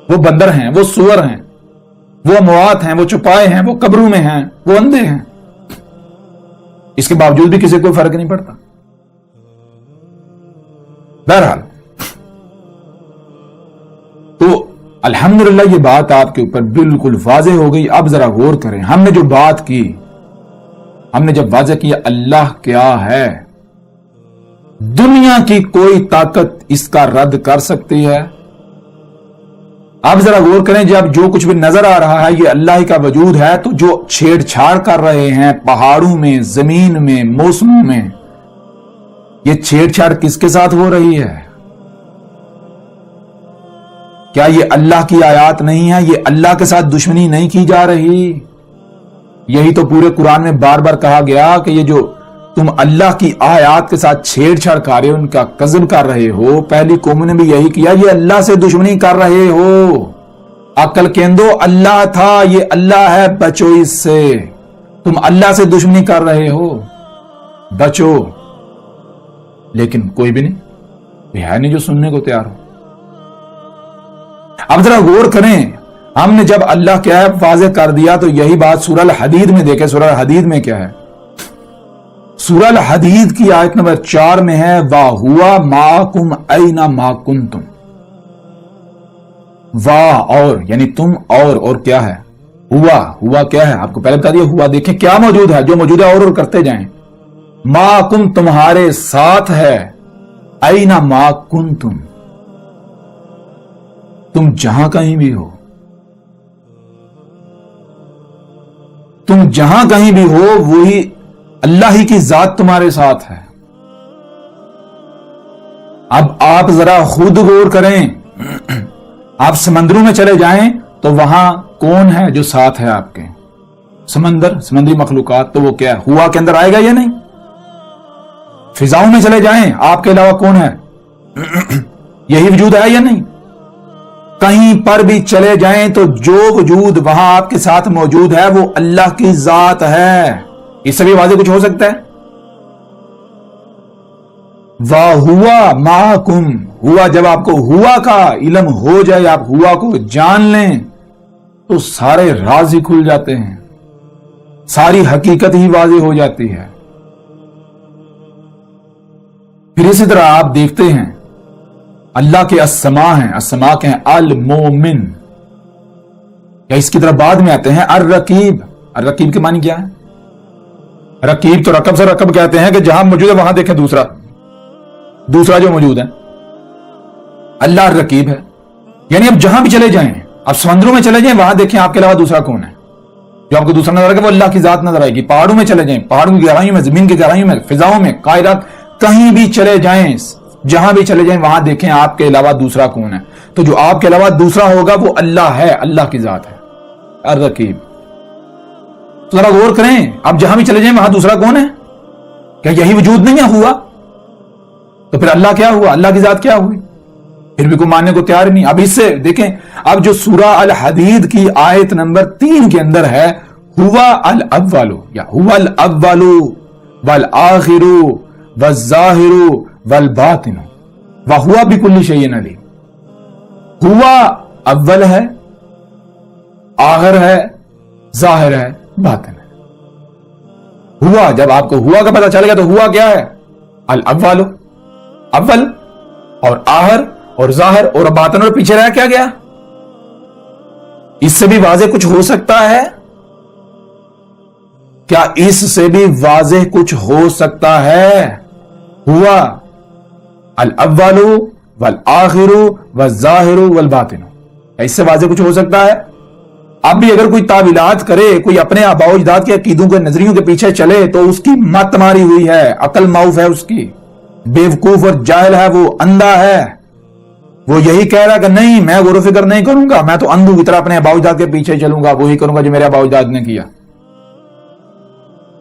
وہ بندر ہیں، وہ سور ہیں، وہ اموات ہیں، وہ چپائے ہیں، وہ قبروں میں ہیں، وہ اندھے ہیں۔ اس کے باوجود بھی کسی کو فرق نہیں پڑتا۔ بہرحال تو الحمدللہ یہ بات آپ کے اوپر بالکل واضح ہو گئی۔ اب ذرا غور کریں، ہم نے جو بات کی، ہم نے جب واضح کیا اللہ کیا ہے، دنیا کی کوئی طاقت اس کا رد کر سکتی ہے؟ اب ذرا غور کریں، جب جو کچھ بھی نظر آ رہا ہے یہ اللہ ہی کا وجود ہے، تو جو چھیڑ چھاڑ کر رہے ہیں پہاڑوں میں، زمین میں، موسموں میں، یہ چھیڑ چھاڑ کس کے ساتھ ہو رہی ہے؟ کیا یہ اللہ کی آیات نہیں ہے؟ یہ اللہ کے ساتھ دشمنی نہیں کی جا رہی؟ یہی تو پورے قرآن میں بار بار کہا گیا کہ یہ جو تم اللہ کی آیات کے ساتھ چھیڑ چھاڑ کر رہے ہو، ان کا قذف کر رہے ہو، پہلی قوم نے بھی یہی کیا، یہ اللہ سے دشمنی کر رہے ہو۔ عقل کیندو اللہ تھا، یہ اللہ ہے، بچو اس سے۔ تم اللہ سے دشمنی کر رہے ہو، بچو۔ لیکن کوئی بھی نہیں، یہ ہے نہیں جو سننے کو تیار ہو۔ اب ذرا غور کریں، ہم نے جب اللہ کیا ہے واضح کر دیا تو یہی بات سورہ الحدید میں دیکھیں۔ سورہ الحدید میں کیا ہے؟ سورہ الحدید کی آیت نمبر 4 میں ہے وَهُوَ مَعَكُمْ أَيْنَ مَا كُنْتُمْ۔ واہ اور یعنی تم، اور کیا ہے؟ ہوا کیا ہے؟ آپ کو پہلے بتا دیا ہوا، دیکھیں کیا موجود ہے، جو موجود ہے اور کرتے جائیں۔ مَعَكُمْ تمہارے ساتھ ہے، أَيْنَ مَا كُنْتُمْ تم جہاں کہیں بھی ہو، تم جہاں کہیں بھی ہو وہی اللہ ہی کی ذات تمہارے ساتھ ہے۔ اب آپ ذرا خود غور کریں، آپ سمندروں میں چلے جائیں تو وہاں کون ہے جو ساتھ ہے آپ کے؟ سمندری مخلوقات، تو وہ کیا ہے؟ ہوا کے اندر آئے گا یا نہیں؟ فضاؤں میں چلے جائیں، آپ کے علاوہ کون ہے؟ یہی وجود ہے یا نہیں؟ کہیں پر بھی چلے جائیں تو جو وجود وہاں آپ کے ساتھ موجود ہے وہ اللہ کی ذات ہے۔ اس سے بھی واضح کچھ ہو سکتا ہے؟ وَهُوَ مَعَكُمْ، ہوا جب آپ کو ہوا کا علم ہو جائے، آپ ہوا کو جان لیں تو سارے راز ہی کھل جاتے ہیں، ساری حقیقت ہی واضح ہو جاتی ہے۔ پھر اسی طرح آپ دیکھتے ہیں اللہ کے اسماء ہیں، اسماء کے ہیں المومن، یا اس کی طرح بعد میں آتے ہیں الرقیب۔ الرقیب کے معنی کیا ہے؟ رقیب تو رقب سے رقب کہتے ہیں کہ جہاں موجود ہے وہاں دیکھیں دوسرا جو موجود ہے، اللہ رقیب ہے۔ یعنی اب جہاں بھی چلے جائیں، اب سمندروں میں چلے جائیں وہاں دیکھیں آپ کے علاوہ دوسرا کون ہے جو آپ کو دوسرا نظر آئے گا، وہ اللہ کی ذات نظر آئے گی۔ پہاڑوں میں چلے جائیں، پہاڑوں کی گہرائیوں میں، زمین کی گہرائیوں میں، فضاؤں میں، کائنات، کہیں بھی چلے جائیں، جہاں بھی چلے جائیں وہاں دیکھیں آپ کے علاوہ دوسرا کون ہے، تو جو آپ کے علاوہ دوسرا ہوگا وہ اللہ ہے، اللہ کی ذات ہے الرقیب۔ تو ذرا غور کریں، اب جہاں بھی چلے جائیں وہاں دوسرا کون ہے؟ کیا یہی وجود نہیں ہے ہوا؟ تو پھر اللہ کیا ہوا؟ اللہ کی ذات کیا ہوئی؟ پھر بھی کوئی ماننے کو تیار نہیں۔ اب اس سے دیکھیں، اب جو سورہ الحدید کی آیت نمبر 3 کے اندر ہے ہوا الاول، یا ہوا الاول والآخر والظاہر والباطن وہو بکل شیء علیم۔ ہوا اول ہے، آخر ہے، ظاہر ہے، باطن ہے۔ ہوا، جب آپ کو ہوا کا پتہ چلے گا تو ہوا کیا ہے؟ الاول، اول اور آخر اور ظاہر اور باطن، اور پیچھے رہ کیا گیا؟ اس سے بھی واضح کچھ ہو سکتا ہے؟ کیا اس سے بھی واضح کچھ ہو سکتا ہے؟ ہوا الاول والآخر والظاہر والباطن، اس سے واضح کچھ ہو سکتا ہے؟ اب بھی اگر کوئی تعویلات کرے، کوئی اپنے آباء و اجداد کے عقیدوں کے نظریوں کے پیچھے چلے تو اس کی مت ماری ہوئی ہے، عقل معوف ہے اس کی، بیوقوف اور جاہل ہے، وہ اندھا ہے۔ وہ یہی کہہ رہا کہ نہیں میں غور و فکر نہیں کروں گا، میں تو اندھوں کی طرح اپنے آباء و اجداد کے پیچھے چلوں گا، وہی کروں گا جو میرے آباء و اجداد نے کیا۔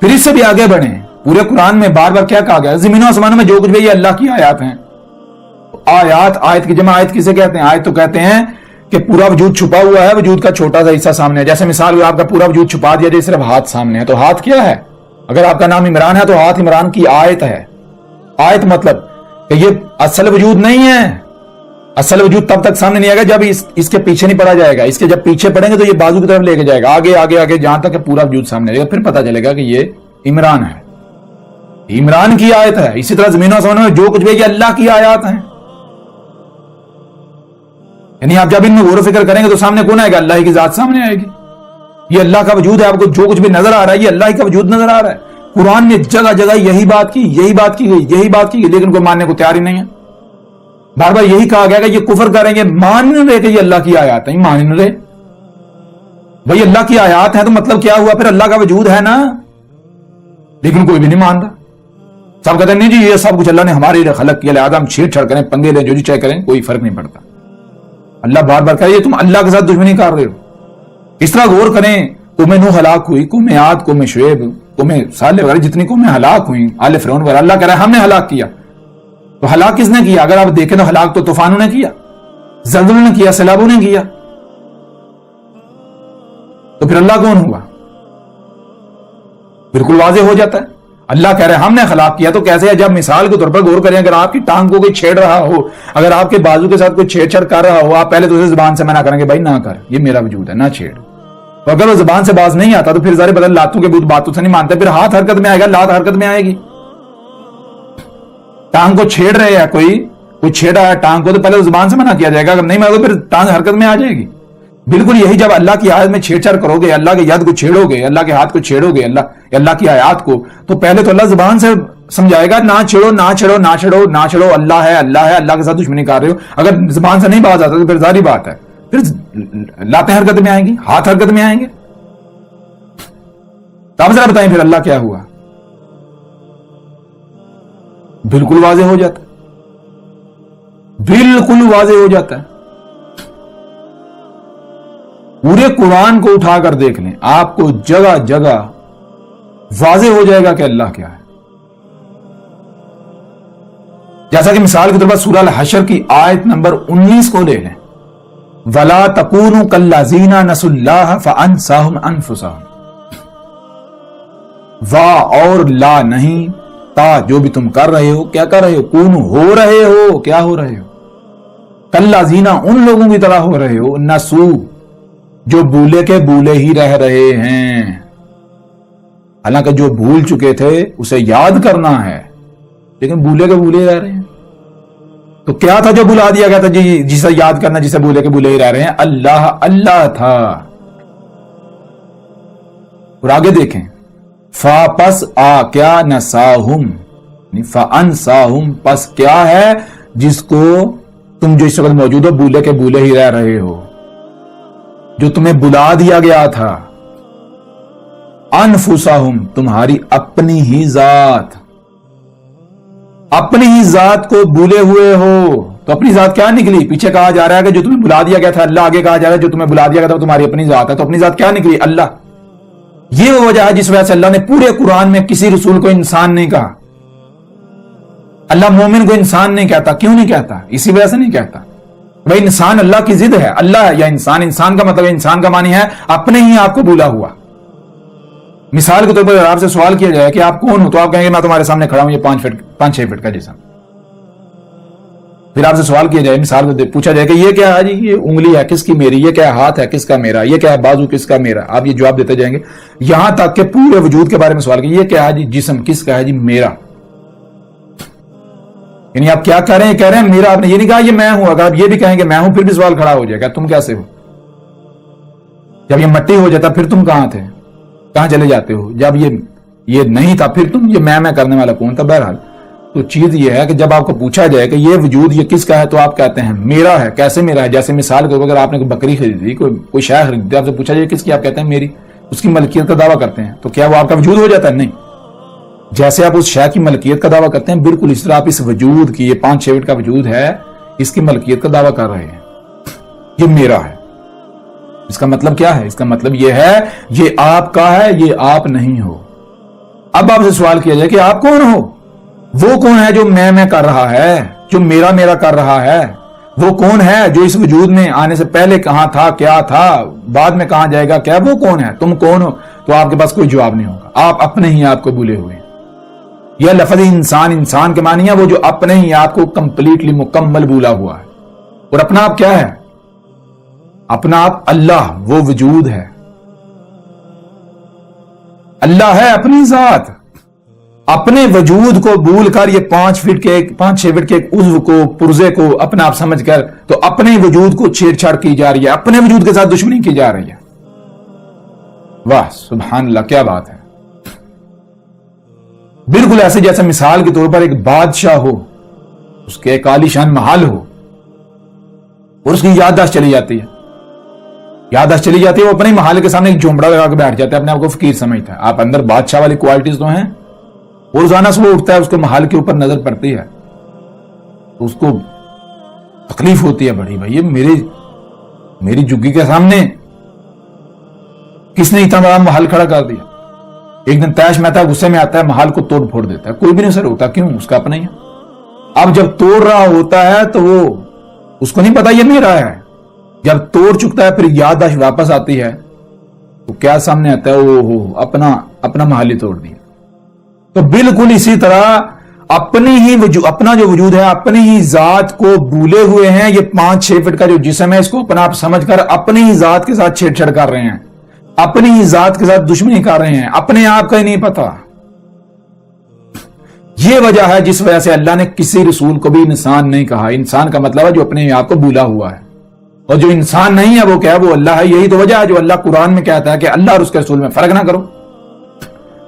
پھر اس سے بھی آگے بڑھیں. پورے قرآن میں بار بار کیا کہا گیا؟ زمینوں آسمانوں میں جو کچھ بھی یہ اللہ کی آیات ہیں. آیات، آیت کی جمع آیت کسے کہتے ہیں؟ آیت تو کہتے ہیں کہ پورا وجود چھپا ہوا ہے، وجود کا چھوٹا سا حصہ سامنے ہے. جیسے مثال آپ کا پورا وجود چھپا دیا جائے، صرف ہاتھ سامنے ہے، تو ہاتھ کیا ہے؟ اگر آپ کا نام عمران ہے تو ہاتھ عمران کی آیت ہے. آیت مطلب کہ یہ اصل وجود نہیں ہے. اصل وجود تب تک سامنے نہیں آئے گا جب اس کے پیچھے نہیں پڑا جائے گا. اس کے جب پیچھے پڑیں گے تو یہ بازو کی طرف لے کے جائے گا، آگے آگے آگے، جہاں تک کہ پورا وجود سامنے آئے گا. پھر پتا چلے گا کہ یہ عمران ہے، عمران کی آیت ہے. اسی طرح زمین و آسمان میں جو کچھ بھی یہ اللہ کی آیات ہیں. یعنی آپ جب ان میں غور و فکر کریں گے تو سامنے کون آئے گا؟ اللہ کی ذات سامنے آئے گی. یہ اللہ کا وجود ہے. آپ کو جو کچھ بھی نظر آ رہا ہے یہ اللہ کا وجود نظر آ رہا ہے. قرآن نے جگہ جگہ یہی بات کی گئی، لیکن کوئی ماننے کو تیار ہی نہیں ہے. بار بار یہی کہا گیا کہ یہ کفر کریں گے، مان نہیں رہے کہ یہ اللہ کی آیات ہیں، مان نہیں رہے. بھائی اللہ کی آیات ہیں تو مطلب کیا ہوا؟ پھر اللہ کا وجود ہے نا. لیکن کوئی بھی نہیں مان رہا. سب کہتے ہیں نہیں جی یہ سب کچھ اللہ نے ہمارے لیے خلق کیا، لہٰذا ہم چھیڑ چھاڑ کریں، پنگے لیں، جو جی چاہے کریں، کوئی فرق نہیں پڑتا. اللہ بار بار کہہ رہے تم اللہ کے ساتھ دشمنی کر رہے ہو. اس طرح غور کریں. قوم نوح ہلاک ہوئی، قوم عاد، قوم شعیب، قوم صالح وغیرہ جتنی قومیں ہلاک ہوئی، آل فرعون وغیرہ، اللہ کہہ رہا ہے ہم نے ہلاک کیا. تو ہلاک کس نے کیا؟ اگر آپ دیکھیں تو ہلاک تو طوفانوں نے کیا، زلزلوں نے کیا، سیلابوں نے کیا. تو پھر اللہ کون ہوا؟ بالکل واضح ہو جاتا ہے. اللہ کہہ رہے ہیں ہم نے ہلاک کیا. تو کیسے ہے؟ جب مثال کے طور پر غور کریں، اگر آپ کی ٹانگ کو کوئی چھیڑ رہا ہو، اگر آپ کے بازو کے ساتھ کوئی چھیڑ چھاڑ کر رہا ہو، آپ پہلے تو اسے زبان سے منع کریں گے بھائی نہ کر، یہ میرا وجود ہے، نہ چھیڑ. تو اگر وہ زبان سے باز نہیں آتا تو پھر ظاہر بدل لاتوں کے باتوں سے نہیں مانتے. پھر ہاتھ حرکت میں آئے گا، لات حرکت میں آئے گی. ٹانگ کو چھیڑ رہے ہیں، کوئی چھیڑا ہے ٹانگ کو، تو پہلے زبان سے منع کیا جائے گا. اگر نہیں مانو تو پھر ٹانگ حرکت میں آ جائے گی. بالکل یہی جب اللہ کی آیت میں چھیڑ چھاڑ کرو گے، اللہ کے ید کو چھیڑو گے، اللہ کے ہاتھ کو چھیڑو گے، اللہ کی آیات کو، تو پہلے تو اللہ زبان سے سمجھائے گا نہ چھیڑو نہ چھیڑو نہ چھیڑو نہ چھیڑو، اللہ ہے اللہ کے ساتھ دشمنی کر رہے ہو. اگر زبان سے نہیں باز آتا تو پھر ظاہری بات ہے پھر لاتیں حرکت میں آئیں گی، ہاتھ حرکت میں آئیں گے. تو آپ ذرا بتائیں پھر اللہ کیا ہوا؟ بالکل واضح ہو جاتا ہے، بالکل واضح ہو جاتا ہے. پورے قرآن کو اٹھا کر دیکھ لیں، آپ کو جگہ جگہ واضح ہو جائے گا کہ اللہ کیا ہے. جیسا کہ مثال کے طور پر سورہ الحشر کی آیت نمبر 19 کو لے لیں، وَلَا تَكُونُوا كَالَّذِينَ نَسُوا اللَّهَ فَأَنسَاهُمْ أَنفُسَهُمْ. وا اور لا نہیں، تا جو بھی تم کر رہے ہو، کیا کر رہے ہو؟ کون ہو رہے ہو، کیا ہو رہے ہو؟ کالذین ان لوگوں کی طرح ہو رہے ہو، نسو جو بھولے کے بھولے ہی رہ رہے ہیں. حالانکہ جو بھول چکے تھے اسے یاد کرنا ہے، لیکن بھولے کے بھولے ہی رہ رہے ہیں. تو کیا تھا جو بلا دیا گیا تھا جی جسے یاد کرنا، جسے بھولے کے بھولے ہی رہ رہے ہیں؟ اللہ تھا. اور آگے دیکھیں، فا پس آ کیا نساہم، فانساہم پس کیا ہے جس کو تم جو اس وقت موجود ہو بھولے کے بھولے ہی رہ رہے ہو، جو تمہیں بلا دیا گیا تھا. انفسہم تمہاری اپنی ہی ذات، اپنی ہی ذات کو بھولے ہوئے ہو. تو اپنی ذات کیا نکلی؟ پیچھے کہا جا رہا ہے کہ جو تمہیں بلا دیا گیا تھا اللہ، آگے کہا جا رہا ہے جو تمہیں بلا دیا گیا تھا وہ تمہاری اپنی ذات ہے. تو اپنی ذات کیا نکلی؟ اللہ. یہ وہ وجہ ہے جس وجہ سے اللہ نے پورے قرآن میں کسی رسول کو انسان نہیں کہا. اللہ مومن کو انسان نہیں کہتا. کیوں نہیں کہتا؟ اسی وجہ سے نہیں کہتا بھائی انسان اللہ کی ضد ہے. اللہ ہے یا انسان؟ انسان کا مطلب انسان کا معنی ہے اپنے ہی آپ کو بھولا ہوا. مثال کے طور پر آپ سے سوال کیا جائے کہ آپ کون ہو، تو آپ کہیں گے میں تمہارے سامنے کھڑا ہوں، یہ 5-6 فٹ کا جسم. پھر آپ سے سوال کیا جائے، مثال کو پوچھا جائے کہ یہ کیا ہے جی، یہ انگلی ہے کس کی؟ میری. یہ کیا ہاتھ ہے کس کا؟ میرا. یہ کیا ہے بازو کس کا؟ میرا. آپ یہ جواب دیتے جائیں گے یہاں تک کہ پورے وجود کے بارے میں سوال کیا، یہ کیا ہے جی جسم کس کا ہے جی؟ میرا. یعنی آپ کیا کہہ رہے ہیں؟ کہہ رہے ہیں میرا. آپ نے یہ نہیں کہا یہ میں ہوں. اگر آپ یہ بھی کہیں گے میں ہوں پھر بھی سوال کھڑا ہو جائے گا تم کیسے ہو؟ جب یہ مٹی ہو جاتا پھر تم کہاں تھے، کہاں چلے جاتے ہو؟ جب یہ نہیں تھا پھر تم یہ میں کرنے والا کون تھا؟ بہرحال تو چیز یہ ہے کہ جب آپ کو پوچھا جائے کہ یہ وجود یہ کس کا ہے تو آپ کہتے ہیں میرا ہے. کیسے میرا ہے؟ جیسے مثال کو اگر آپ نے کوئی بکری خریدی، کوئی شے خریدی، آپ سے پوچھا جائے کس کی، آپ کہتے ہیں میری. اس کی ملکیت کا دعویٰ کرتے ہیں. تو کیا وہ آپ کا وجود ہو جاتا ہے؟ نہیں. جیسے آپ اس شے کی ملکیت کا دعویٰ کرتے ہیں بالکل اس طرح آپ اس وجود کی، یہ 5-6 فٹ کا وجود ہے، اس کی ملکیت کا دعویٰ کر رہے ہیں یہ میرا ہے. اس کا مطلب کیا ہے؟ اس کا مطلب یہ ہے یہ آپ کا ہے، یہ آپ نہیں ہو. اب آپ سے سوال کیا جائے کہ آپ کون ہو؟ وہ کون ہے جو میں کر رہا ہے، جو میرا کر رہا ہے؟ وہ کون ہے جو اس وجود میں آنے سے پہلے کہاں تھا، کیا تھا، بعد میں کہاں جائے گا، کیا وہ کون ہے؟ تم کون ہو؟ تو آپ کے پاس کوئی جواب نہیں ہوگا، آپ اپنے ہی آپ کو بھولے ہوئے ہیں۔ یہ لفظ انسان کے معنی ہے وہ جو اپنے ہی آپ کو کمپلیٹلی مکمل بھولا ہوا ہے۔ اور اپنا آپ کیا ہے؟ اپنا آپ اللہ، وہ وجود ہے، اللہ ہے اپنی ذات۔ اپنے وجود کو بھول کر یہ 5 فٹ کے 5-6 فٹ کے ایک عضو کو، پرزے کو اپنا آپ سمجھ کر تو اپنے وجود کو چھیڑ چھاڑ کی جا رہی ہے، اپنے وجود کے ساتھ دشمنی کی جا رہی ہے۔ واہ سبحان اللہ، کیا بات ہے! بالکل ایسے جیسے مثال کے طور پر ایک بادشاہ ہو، اس کے ایک عالی شان محل ہو اور اس کی یادداشت چلی جاتی ہے، وہ اپنے محل کے سامنے ایک جھونپڑا لگا کے بیٹھ جاتا ہے، اپنے آپ کو فقیر سمجھتا ہے۔ آپ اندر بادشاہ والی کوالٹیز تو ہیں، اور روزانہ صبح اٹھتا ہے، اس کو محل کے اوپر نظر پڑتی ہے تو اس کو تکلیف ہوتی ہے بڑی، بھائی میری جگی کے سامنے کس نے اتنا بڑا محل کھڑا کر دیا؟ ایک دن تیش مہتا غصے میں آتا ہے، محل کو توڑ پھوڑ دیتا ہے، کوئی بھی نہیں سر ہوتا، کیوں؟ اس کا اپنا ہی ہے۔ اب جب توڑ رہا ہوتا ہے تو وہ اس کو نہیں پتا یہ میرا ہے، جب توڑ چکتا ہے پھر یادداشت واپس آتی ہے تو کیا سامنے آتا ہے؟ اپنا محل ہی توڑ دیا۔ تو بالکل اسی طرح اپنا جو وجود ہے، اپنی ہی ذات کو بھولے ہوئے ہیں۔ یہ 5-6 فٹ کا جو جسم ہے، اس کو اپنا آپ سمجھ کر اپنی ہی ذات کے ساتھ چھیڑ چھاڑ کر رہے ہیں، اپنی ہی ذات کے ساتھ دشمنی کر رہے ہیں، اپنے آپ کا ہی نہیں پتا۔ یہ وجہ ہے جس وجہ سے اللہ نے کسی رسول کو بھی انسان نہیں کہا۔ انسان کا مطلب ہے جو اپنے آپ کو بھولا ہوا ہے، اور جو انسان نہیں ہے وہ کیا ہے؟ وہ اللہ ہے۔ یہی تو وجہ ہے جو اللہ قرآن میں کہتا ہے کہ اللہ اور اس کے رسول میں فرق نہ کرو۔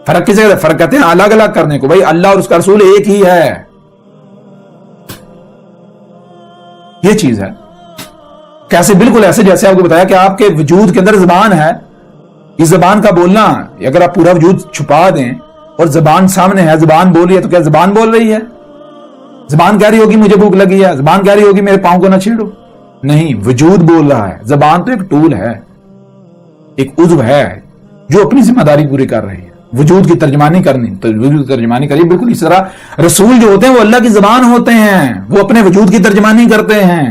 فرق کسے کہتے ہیں؟ فرق کہتے ہیں الگ الگ کرنے کو۔ بھائی اللہ اور اس کا رسول ایک ہی ہے، یہ چیز ہے۔ کیسے؟ بالکل ایسے جیسے آپ کو بتایا کہ آپ کے وجود کے اندر زبان ہے، اس زبان کا بولنا، اگر آپ پورا وجود چھپا دیں اور زبان سامنے ہے، زبان بول رہی ہے، تو کیا زبان بول رہی ہے؟ زبان کہہ رہی ہوگی مجھے بھوک لگی ہے، زبان کہہ رہی ہوگی میرے پاؤں کو نہ چھیڑو؟ نہیں، وجود بول رہا ہے۔ زبان تو ایک ٹول ہے، ایک عضو ہے جو اپنی ذمہ داری پوری کر رہی ہے، وجود کی ترجمانی کرنی، تو وجود کی ترجمانی کریے۔ بالکل اس طرح رسول جو ہوتے ہیں وہ اللہ کی زبان ہوتے ہیں، وہ اپنے وجود کی ترجمانی کرتے ہیں۔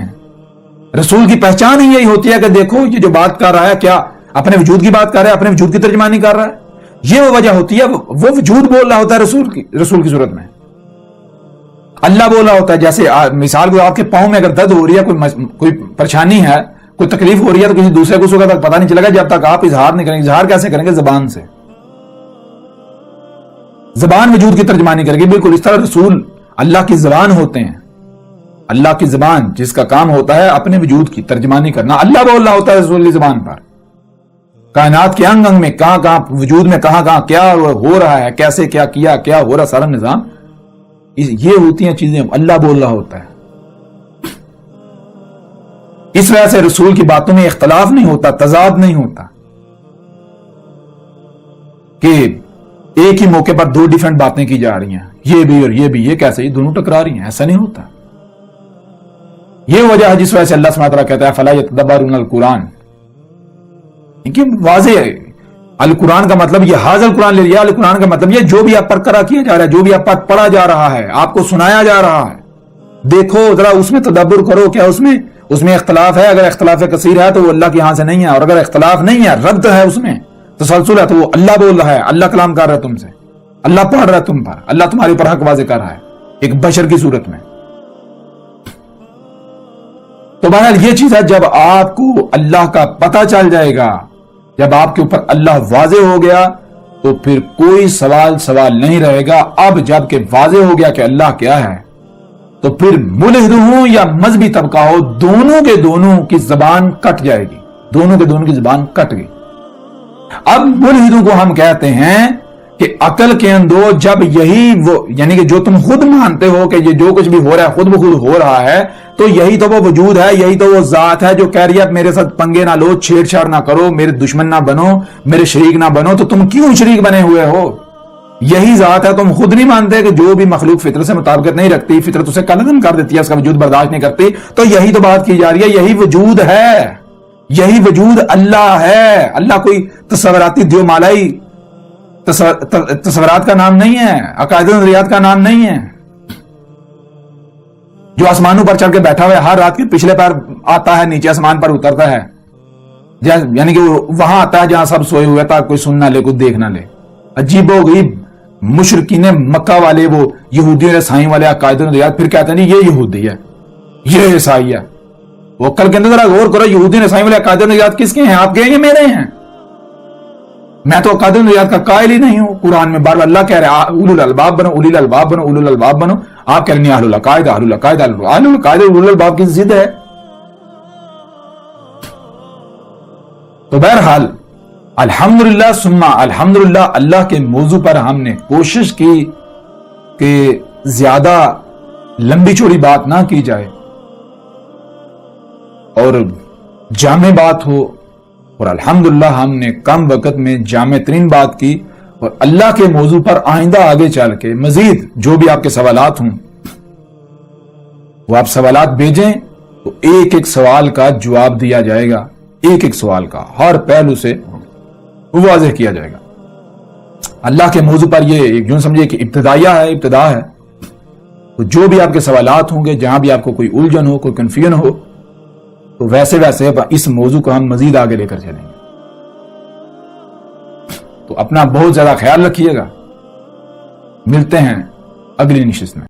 رسول کی پہچان ہی یہی ہوتی ہے کہ دیکھو یہ جو بات کر رہا ہے کیا اپنے وجود کی بات کر رہا ہے، اپنے وجود کی ترجمانی کر رہا ہے۔ یہ وہ وجہ ہوتی ہے، وہ وجود بول رہا ہوتا ہے رسول کی صورت میں۔ اللہ بول رہا ہوتا ہے، جیسے مثال کو آپ کے پاؤں میں اگر درد ہو رہی ہے، کوئی پریشانی ہے، کوئی تکلیف ہو رہی ہے، تو کسی دوسرے کو تک پتہ نہیں چلے گا جب تک آپ اظہار نہیں کریں گے۔ اظہار کیسے کریں گے؟ زبان سے۔ زبان وجود کی ترجمانی کرے گی۔ بالکل اس طرح رسول اللہ کی زبان ہوتے ہیں، اللہ کی زبان جس کا کام ہوتا ہے اپنے وجود کی ترجمانی کرنا۔ اللہ بول رہا ہوتا ہے رسول کی زبان پر، کائنات کے انگ انگ میں، کہاں کہاں وجود میں، کہاں کہاں کیا ہو رہا ہے، کیسے کیا ہو رہا، سارا نظام، یہ ہوتی ہیں چیزیں اللہ بول رہا ہوتا ہے۔ اس وجہ سے رسول کی باتوں میں اختلاف نہیں ہوتا، تضاد نہیں ہوتا کہ ایک ہی موقع پر 2 ڈیفرنٹ باتیں کی جا رہی ہیں، یہ بھی اور یہ بھی، یہ کیسے؟ یہ دونوں ٹکرا رہی ہیں، ایسا نہیں ہوتا۔ یہ وجہ ہے جس وجہ سے اللہ سبحانہ وتعالیٰ کہتا ہے فَلَا يَتَدَبَّرُونَ الْقُرْآنَ، واضح ہے القرآن کا مطلب یہ حاضر قرآن لے لیا۔ القرآن کا مطلب یہ جو بھی آپ پر کرا کیا جا رہا ہے، جو بھی آپ پر پڑھا جا رہا ہے، آپ کو سنایا جا رہا ہے، دیکھو ذرا اس میں تدبر کرو، کیا اس میں اختلاف ہے؟ اگر اختلاف کثیر ہے تو وہ اللہ کے ہاں سے نہیں ہے، اور اگر اختلاف نہیں ہے، رد ہے، اس میں تسلسل ہے، تو وہ اللہ بول رہا ہے، اللہ کلام کر رہا ہے تم سے، اللہ پڑھ رہا ہے تم پر، اللہ تمہارے اوپر حق واضح کر رہا ہے ایک بشر کی صورت میں۔ تو بہرحال یہ چیز ہے، جب آپ کو اللہ کا پتہ چل جائے گا، جب آپ کے اوپر اللہ واضح ہو گیا، تو پھر کوئی سوال نہیں رہے گا۔ اب جب کہ واضح ہو گیا کہ اللہ کیا ہے، تو پھر ملحد ہوں یا مذہبی طبقہ ہو، دونوں کے دونوں کی زبان کٹ جائے گی، دونوں کے دونوں کی زبان کٹ گئی۔ اب ملحدوں کو ہم کہتے ہیں کہ عقل کے اندر جب یہی وہ، یعنی کہ جو تم خود مانتے ہو کہ یہ جو کچھ بھی ہو رہا ہے خود بخود ہو رہا ہے، تو یہی تو وہ وجود ہے، یہی تو وہ ذات ہے جو کہہ رہی ہے میرے ساتھ پنگے نہ لو، چھیڑ چھاڑ نہ کرو، میرے دشمن نہ بنو، میرے شریک نہ بنو۔ تو تم کیوں شریک بنے ہوئے ہو؟ یہی ذات ہے۔ تم خود نہیں مانتے کہ جو بھی مخلوق فطرت سے مطابقت نہیں رکھتی، فطرت اسے قلم کر دیتی ہے، اس کا وجود برداشت نہیں کرتی، تو یہی تو بات کی جا رہی ہے، یہی وجود ہے، یہی وجود اللہ ہے۔ اللہ کوئی تصوراتی دیو مالائی تصورات کا نام نہیں ہے، عقائد و نظریات کا نام نہیں ہے. جو آسمانوں پر چڑھ کے بیٹھا ہوا ہے، ہر رات کے پچھلے پیر آتا ہے، نیچے آسمان پر اترتا ہے، یعنی کہ وہاں آتا ہے جہاں سب سوئے ہوئے تھا، کوئی سن نہ لے، کوئی دیکھ نہ لے. عجیب و غریب مشرکین مکہ والے، وہ یہودی اور عیسائی والے عقائد و نظریات، پھر کہتے ہیں نہیں یہ یہودی ہے، یہ عیسائی ہے. وہ کل کے اندر ذرا غور کرو، یہودی اور عیسائی والے عقائد و نظریات کس کے ہیں؟ آپ کے ہیں یا میرے ہیں؟ میں تو عقائد و نظریات کا قائل ہی نہیں ہوں. قرآن میں بار بار اللہ کہہ رہا ہے اولو الالباب بنو، اولی الالباب بنو، اولو الالباب بنو. آپ کہہ رہے ہیں اہل العقائد، اہل العقائد، اہل العقائد اولو الالباب کی ضد ہے. تو بہرحال الحمدللہ ثم الحمدللہ، اللہ کے موضوع پر ہم نے کوشش کی کہ زیادہ لمبی چوڑی بات نہ کی جائے اور جامع بات ہو، اور الحمدللہ ہم نے کم وقت میں جامع ترین بات کی. اور اللہ کے موضوع پر آئندہ آگے چل کے مزید جو بھی آپ کے سوالات ہوں وہ آپ سوالات بھیجیں، تو ایک ایک سوال کا جواب دیا جائے گا، ایک ایک سوال کا ہر پہلو سے واضح کیا جائے گا. اللہ کے موضوع پر یہ جو سمجھے کہ ابتدا ہے. تو جو بھی آپ کے سوالات ہوں گے، جہاں بھی آپ کو کوئی الجھن ہو، کوئی کنفیوژن ہو، تو ویسے اس موضوع کو ہم مزید آگے لے کر چلیں گے. تو اپنا بہت زیادہ خیال رکھیے گا. ملتے ہیں اگلی نشست میں.